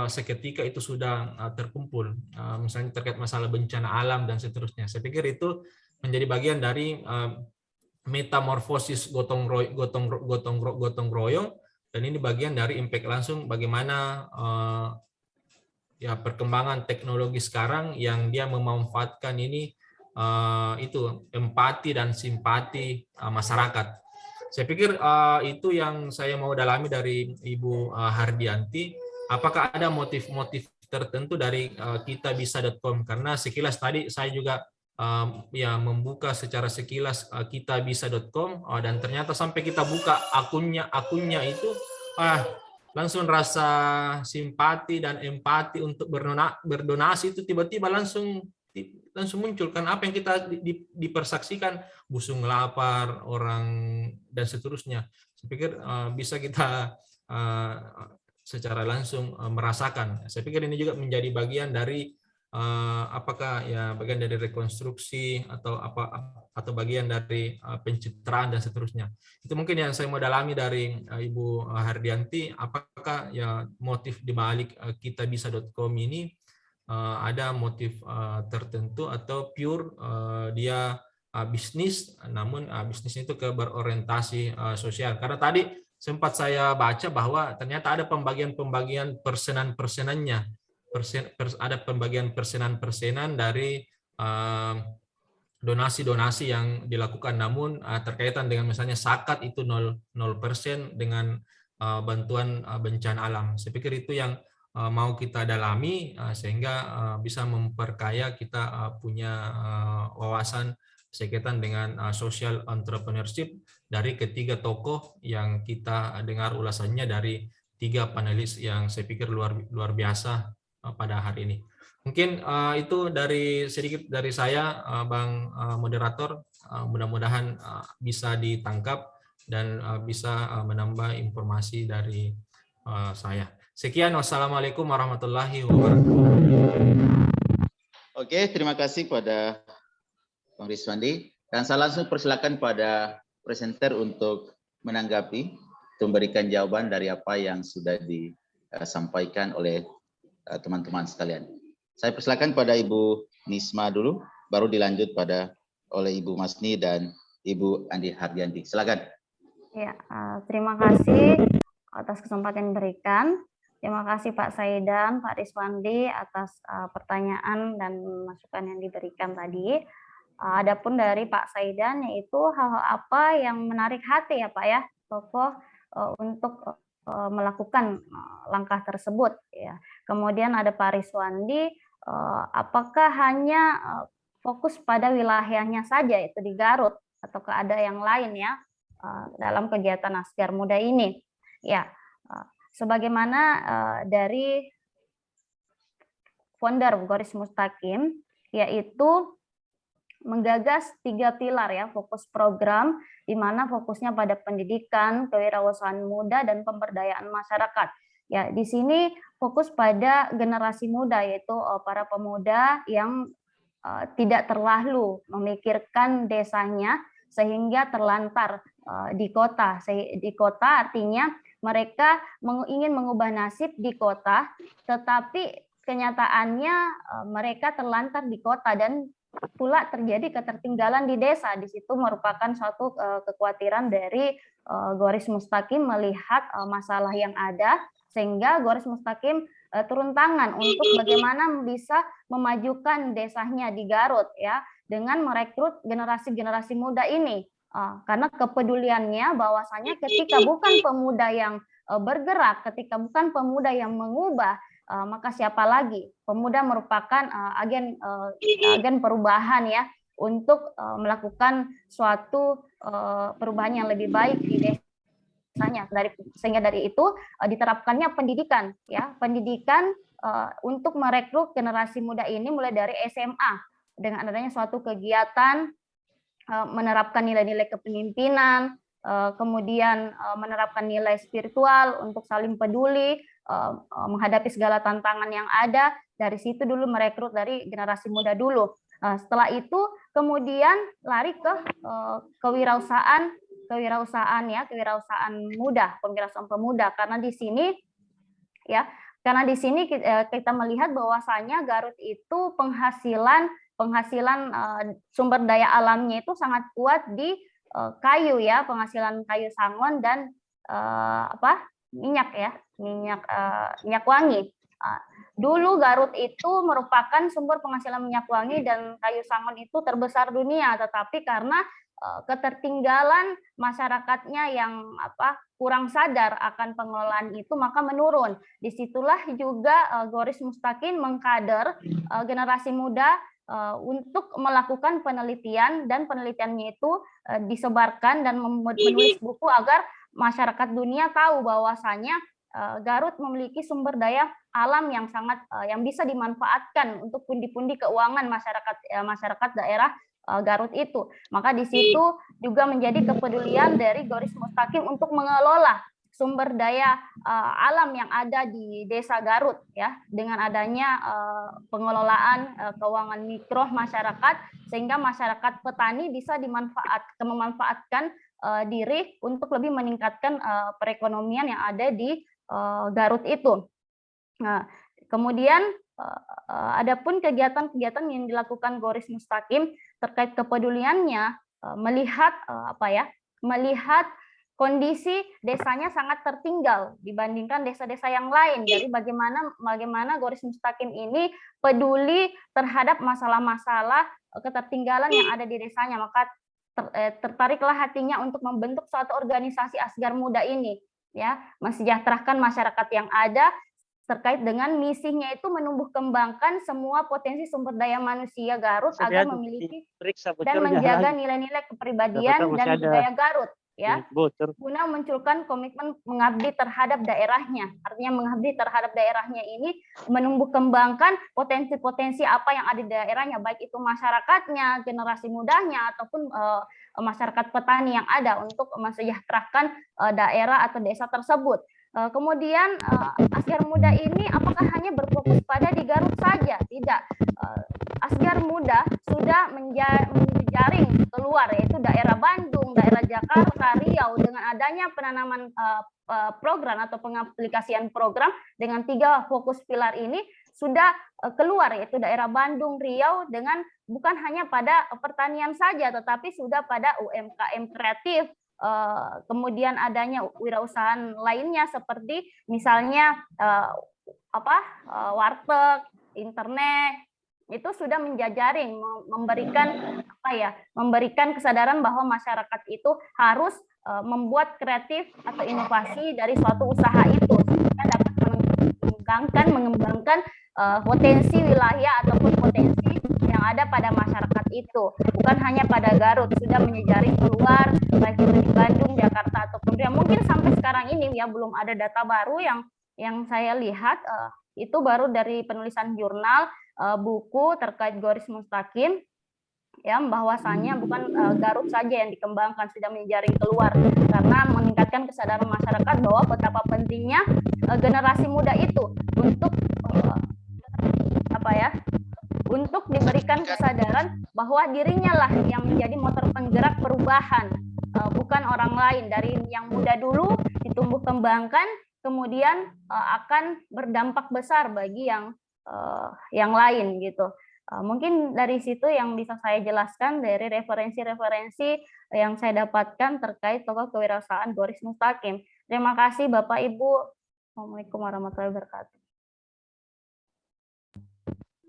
E: seketika itu sudah terkumpul, misalnya terkait masalah bencana alam dan seterusnya. Saya pikir itu menjadi bagian dari metamorfosis gotong royong, dan ini bagian dari impact langsung bagaimana ya perkembangan teknologi sekarang yang dia memanfaatkan ini itu empati dan simpati masyarakat. Saya pikir itu yang saya mau dalami dari Ibu Hardianti. Apakah ada motif-motif tertentu dari kitabisa.com? Karena sekilas tadi saya juga ya membuka secara sekilas kitabisa.com dan ternyata sampai kita buka akunnya itu langsung rasa simpati dan empati untuk berdonasi itu tiba-tiba langsung muncul. Kan apa yang kita dipersaksikan, busung lapar orang dan seterusnya. Saya pikir bisa kita secara langsung merasakan. Saya pikir ini juga menjadi bagian dari apakah ya bagian dari rekonstruksi atau bagian dari pencitraan dan seterusnya. Itu mungkin yang saya mau dalami dari Ibu Hardianti. Apakah ya motif di balik kitabisa.com ini ada motif tertentu atau pure dia bisnis, namun bisnisnya itu berorientasi sosial. Karena tadi sempat saya baca bahwa ternyata ada pembagian persenannya. Ada pembagian persenan dari donasi-donasi yang dilakukan, namun terkaitan dengan misalnya zakat itu 0% dengan bantuan bencana alam. Saya pikir itu yang mau kita dalami sehingga bisa memperkaya kita punya wawasan berkaitan dengan social entrepreneurship dari ketiga tokoh yang kita dengar ulasannya dari 3 panelis yang saya pikir luar biasa pada hari ini. Mungkin itu sedikit dari saya, Bang Moderator. Mudah-mudahan bisa ditangkap dan bisa menambah informasi dari saya. Sekian, wassalamualaikum warahmatullahi wabarakatuh.
B: Oke, terima kasih pada Bang Rizwandi. Dan saya langsung persilakan pada presenter untuk menanggapi, memberikan jawaban dari apa yang sudah disampaikan oleh teman-teman sekalian. Saya persilakan pada Ibu Nisma dulu, baru dilanjut oleh Ibu Masni dan Ibu Andi Hardianti. Silakan.
C: Ya, terima kasih atas kesempatan yang diberikan. Terima kasih Pak Saidan, Pak Rizwandi atas pertanyaan dan masukan yang diberikan tadi. Adapun dari Pak Saidan, yaitu hal-hal apa yang menarik hati ya Pak ya, tokoh untuk melakukan langkah tersebut ya. Kemudian ada Pak Rizwandi, apakah hanya fokus pada wilayahnya saja itu di Garut ataukah ada yang lain ya dalam kegiatan Asgar Muda ini ya. Sebagaimana dari founder Goris Mustaqim, yaitu menggagas 3 pilar ya, fokus program di mana fokusnya pada pendidikan, kewirausahaan muda dan pemberdayaan masyarakat. Ya, di sini fokus pada generasi muda, yaitu para pemuda yang tidak terlalu memikirkan desanya sehingga terlantar di kota. Di kota artinya mereka ingin mengubah nasib di kota, tetapi kenyataannya mereka terlantar di kota dan pula terjadi ketertinggalan di desa. Di situ merupakan suatu kekhawatiran dari Goris Mustaqim melihat masalah yang ada, sehingga Goris Mustaqim turun tangan untuk bagaimana bisa memajukan desanya di Garut ya, dengan merekrut generasi-generasi muda ini. Karena kepeduliannya bahwasanya ketika bukan pemuda yang bergerak, ketika bukan pemuda yang mengubah, maka siapa lagi? Pemuda merupakan agen perubahan ya, untuk melakukan suatu perubahan yang lebih baik di desanya. Sehingga dari itu diterapkannya pendidikan, ya, pendidikan untuk merekrut generasi muda ini mulai dari SMA dengan adanya suatu kegiatan menerapkan nilai-nilai kepemimpinan, kemudian menerapkan nilai spiritual untuk saling peduli, menghadapi segala tantangan yang ada. Dari situ dulu merekrut dari generasi muda dulu. Setelah itu kemudian lari ke kewirausahaan muda, kewirausahaan pemuda, karena di sini kita melihat bahwasanya Garut itu penghasilan sumber daya alamnya itu sangat kuat di kayu, ya, penghasilan kayu sangon dan minyak wangi. Dulu Garut itu merupakan sumber penghasilan minyak wangi dan kayu sangon itu terbesar dunia, tetapi karena ketertinggalan masyarakatnya yang kurang sadar akan pengelolaan itu, maka menurun. Disitulah juga Goris Mustaqim mengkader generasi muda untuk melakukan penelitian, dan penelitiannya itu disebarkan dan menulis buku agar masyarakat dunia tahu bahwasanya Garut memiliki sumber daya alam yang sangat yang bisa dimanfaatkan untuk pundi-pundi keuangan masyarakat daerah Garut itu. Maka di situ juga menjadi kepedulian dari Goris Mustaqim untuk mengelola sumber daya alam yang ada di Desa Garut, ya, dengan adanya pengelolaan keuangan mikro masyarakat, sehingga masyarakat petani bisa memanfaatkan diri untuk lebih meningkatkan perekonomian yang ada di Garut itu. Nah, kemudian adapun kegiatan-kegiatan yang dilakukan Goris Mustaqim terkait kepeduliannya melihat melihat kondisi desanya sangat tertinggal dibandingkan desa-desa yang lain. Jadi bagaimana Goris Mustaqim ini peduli terhadap masalah-masalah ketertinggalan yang ada di desanya, maka tertariklah hatinya untuk membentuk suatu organisasi Asgar Muda ini, ya, mensejahterakan masyarakat yang ada terkait dengan misinya itu menumbuh kembangkan semua potensi sumber daya manusia Garut agar memiliki dan menjaga nilai-nilai kepribadian dan budaya Garut, ya, guna memunculkan komitmen mengabdi terhadap daerahnya. Artinya mengabdi terhadap daerahnya ini menumbuh kembangkan potensi-potensi apa yang ada di daerahnya, baik itu masyarakatnya, generasi mudanya, ataupun masyarakat petani yang ada, untuk mensejahterakan daerah atau desa tersebut. Kemudian Asgar Muda ini apakah hanya berfokus pada di Garut saja? Tidak. Asgar Muda sudah menjaring keluar, yaitu daerah Bandung, daerah Jakarta, Riau, dengan adanya penanaman program atau pengaplikasian program dengan 3 fokus pilar ini sudah keluar, yaitu daerah Bandung, Riau, dengan bukan hanya pada pertanian saja, tetapi sudah pada UMKM kreatif, kemudian adanya wirausahaan lainnya seperti misalnya warteg, internet, itu sudah menjajaring, memberikan kesadaran bahwa masyarakat itu harus membuat kreatif atau inovasi dari suatu usaha itu, sehingga dapat mengembangkan potensi wilayah ataupun potensi yang ada pada masyarakat itu, bukan hanya pada Garut, sudah menjejaring keluar baik itu di Bandung, Jakarta ataupun Riau. Mungkin sampai sekarang ini ya belum ada data baru yang saya lihat, itu baru dari penulisan jurnal buku terkait Goris Mustaqim, ya, bahwasannya bukan Garut saja yang dikembangkan, sudah menjaring keluar, karena meningkatkan kesadaran masyarakat bahwa betapa pentingnya generasi muda itu untuk diberikan kesadaran bahwa dirinya lah yang menjadi motor penggerak perubahan, bukan orang lain. Dari yang muda dulu ditumbuh kembangkan, kemudian akan berdampak besar bagi yang lain gitu. Mungkin dari situ yang bisa saya jelaskan dari referensi-referensi yang saya dapatkan terkait tokoh kewirausahaan Goris Mustaqim. Terima kasih Bapak Ibu. Assalamualaikum warahmatullahi wabarakatuh.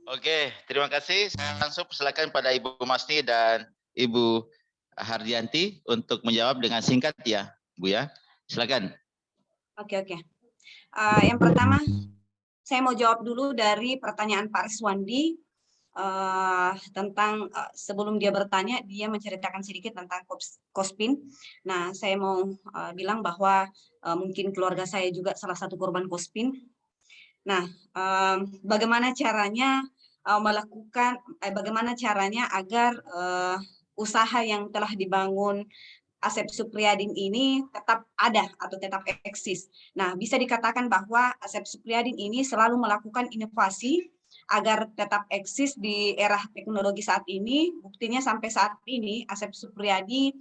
B: Oke, terima kasih. Langsung silakan pada Ibu Masni dan Ibu Hardianti untuk menjawab dengan singkat ya, Bu ya. Silakan.
A: Oke. Yang pertama, saya mau jawab dulu dari pertanyaan Pak Riswandi. tentang sebelum dia bertanya, dia menceritakan sedikit tentang Kospin. Nah, saya mau bilang bahwa mungkin keluarga saya juga salah satu korban Kospin. Nah, bagaimana caranya bagaimana caranya agar usaha yang telah dibangun Asep Supriyadin ini tetap ada atau tetap eksis. Nah, bisa dikatakan bahwa Asep Supriyadin ini selalu melakukan inovasi agar tetap eksis di era teknologi saat ini. Buktinya sampai saat ini Asep Supriyadi,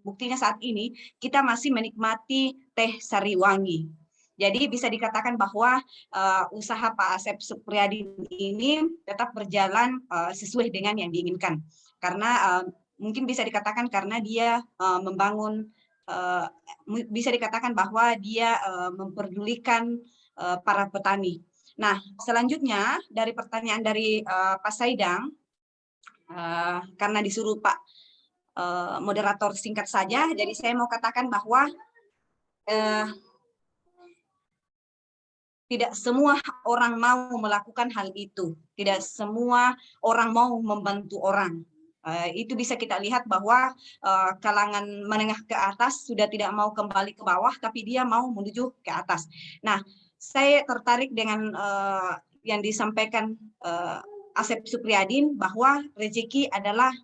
A: buktinya saat ini kita masih menikmati teh Sariwangi. Jadi bisa dikatakan bahwa usaha Pak Asep Supriyadi ini tetap berjalan sesuai dengan yang diinginkan. Karena mungkin bisa dikatakan karena dia membangun, bisa dikatakan bahwa dia memperdulikan para petani. Nah, selanjutnya dari pertanyaan dari Pak Saidang, karena disuruh Pak moderator singkat saja, jadi saya mau katakan bahwa tidak semua orang mau melakukan hal itu, tidak semua orang mau membantu orang. Itu bisa kita lihat bahwa kalangan menengah ke atas sudah tidak mau kembali ke bawah, tapi dia mau menuju ke atas. Nah, saya tertarik dengan yang disampaikan Asep Supriyadin bahwa rezeki adalah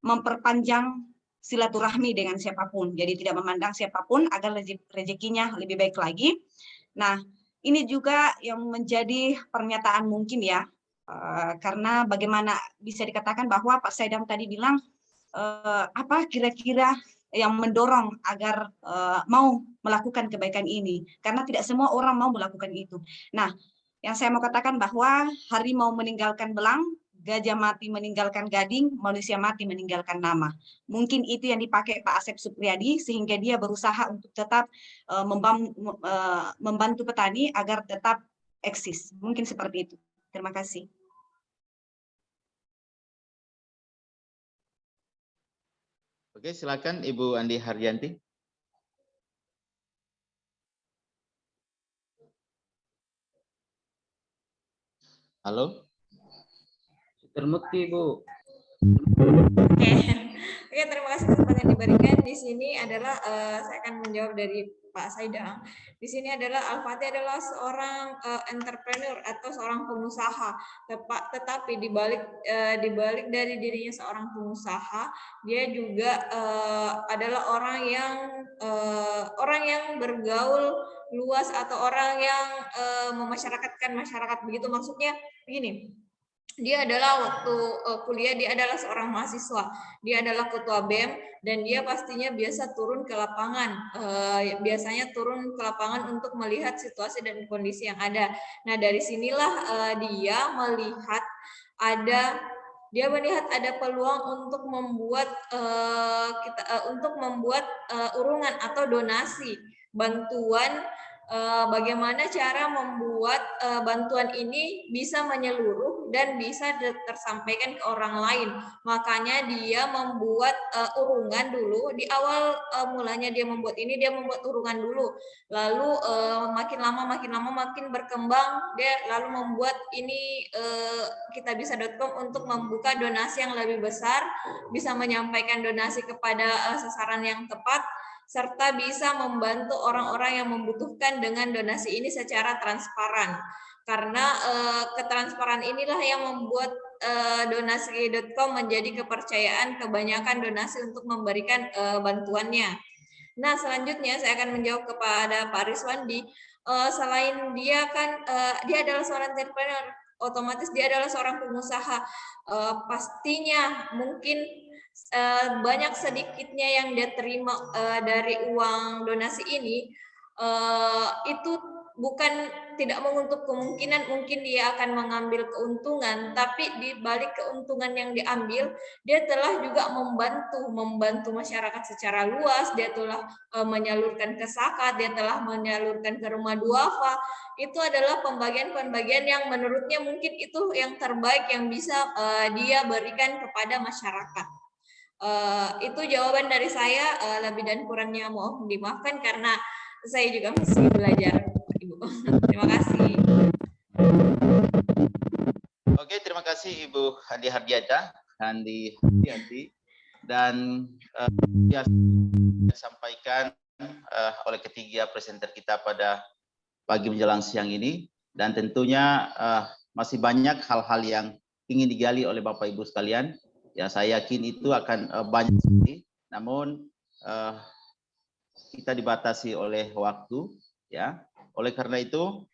A: memperpanjang silaturahmi dengan siapapun. Jadi tidak memandang siapapun agar rezekinya lebih baik lagi. Nah, ini juga yang menjadi pernyataan mungkin ya, karena bagaimana bisa dikatakan bahwa Pak Saidam tadi bilang apa kira-kira yang mendorong agar mau melakukan kebaikan ini, karena tidak semua orang mau melakukan itu. Nah, yang saya mau katakan bahwa harimau meninggalkan belang, gajah mati meninggalkan gading, manusia mati meninggalkan nama. Mungkin itu yang dipakai Pak Asep Supriyadi sehingga dia berusaha untuk tetap membantu petani agar tetap eksis. Mungkin seperti itu. Terima kasih.
B: Oke, silakan Ibu Andi Haryanti. Halo.
H: Termuti, Bu.
F: Oke, terima kasih kesempatan yang diberikan. Di sini adalah saya akan menjawab dari Pak Saidang. Di sini adalah Al-Fatih adalah seorang entrepreneur atau seorang pengusaha. Tetapi dibalik dari dirinya seorang pengusaha, dia juga adalah orang yang bergaul luas atau orang yang memasyarakatkan masyarakat. Begitu maksudnya begini. Dia adalah waktu kuliah, dia adalah seorang mahasiswa, dia adalah ketua BEM, dan dia pastinya biasa turun ke lapangan, biasanya turun ke lapangan untuk melihat situasi dan kondisi yang ada. Nah, dari sinilah dia melihat ada peluang untuk membuat urungan atau donasi bantuan. Bagaimana cara membuat bantuan ini bisa menyeluruh dan bisa tersampaikan ke orang lain. Makanya dia membuat urungan dulu. Di awal mulanya dia membuat urungan dulu. Lalu makin lama makin berkembang, dia lalu membuat ini kitabisa.com untuk membuka donasi yang lebih besar, bisa menyampaikan donasi kepada sasaran yang tepat, serta bisa membantu orang-orang yang membutuhkan dengan donasi ini secara transparan. Karena ketransparan inilah yang membuat donasi.com menjadi kepercayaan kebanyakan donasi untuk memberikan bantuannya. Nah, selanjutnya saya akan menjawab kepada Pak Rizwandi. Selain dia dia adalah seorang entrepreneur, otomatis dia adalah seorang pengusaha. Pastinya mungkin banyak sedikitnya yang dia terima dari uang donasi ini, itu bukan tidak menutup kemungkinan mungkin dia akan mengambil keuntungan, tapi di balik keuntungan yang diambil, dia telah juga membantu masyarakat secara luas, dia telah menyalurkan ke zakat, dia telah menyalurkan ke rumah duafa. Itu adalah pembagian-pembagian yang menurutnya mungkin itu yang terbaik yang bisa dia berikan kepada masyarakat. Itu jawaban dari saya, lebih dan kurangnya mohon dimaafkan karena saya juga masih belajar, Ibu. Terima kasih.
B: Oke, terima kasih. kasih Ibu Handi Hardianti, dan ya sampaikan oleh ketiga presenter kita pada pagi menjelang siang ini, dan tentunya masih banyak hal-hal yang ingin digali oleh Bapak Ibu sekalian. Ya, saya yakin itu akan banyak sekali, namun kita dibatasi oleh waktu, ya. Oleh karena itu,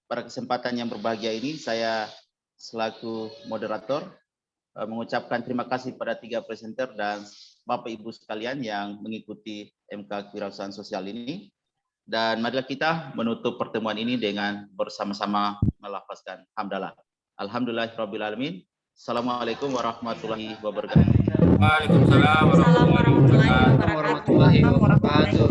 B: pada kesempatan yang berbahagia ini, saya selaku moderator mengucapkan terima kasih pada tiga presenter dan Bapak Ibu sekalian yang mengikuti MK Kewirausahaan Sosial ini. Dan marilah kita menutup pertemuan ini dengan bersama-sama melafazkan hamdalah. Alhamdulillahirabbil alamin. Assalamualaikum warahmatullahi wabarakatuh.
E: Waalaikumsalam
I: warahmatullahi wabarakatuh.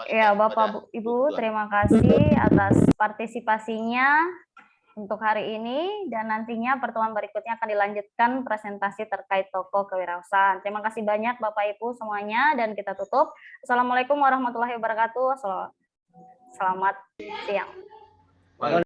C: Ya, Bapak Ibu, terima kasih atas partisipasinya untuk hari ini, dan nantinya pertemuan berikutnya akan dilanjutkan presentasi terkait tokoh kewirausahaan. Terima kasih banyak Bapak Ibu semuanya, dan kita tutup. Assalamualaikum warahmatullahi wabarakatuh. Selamat siang.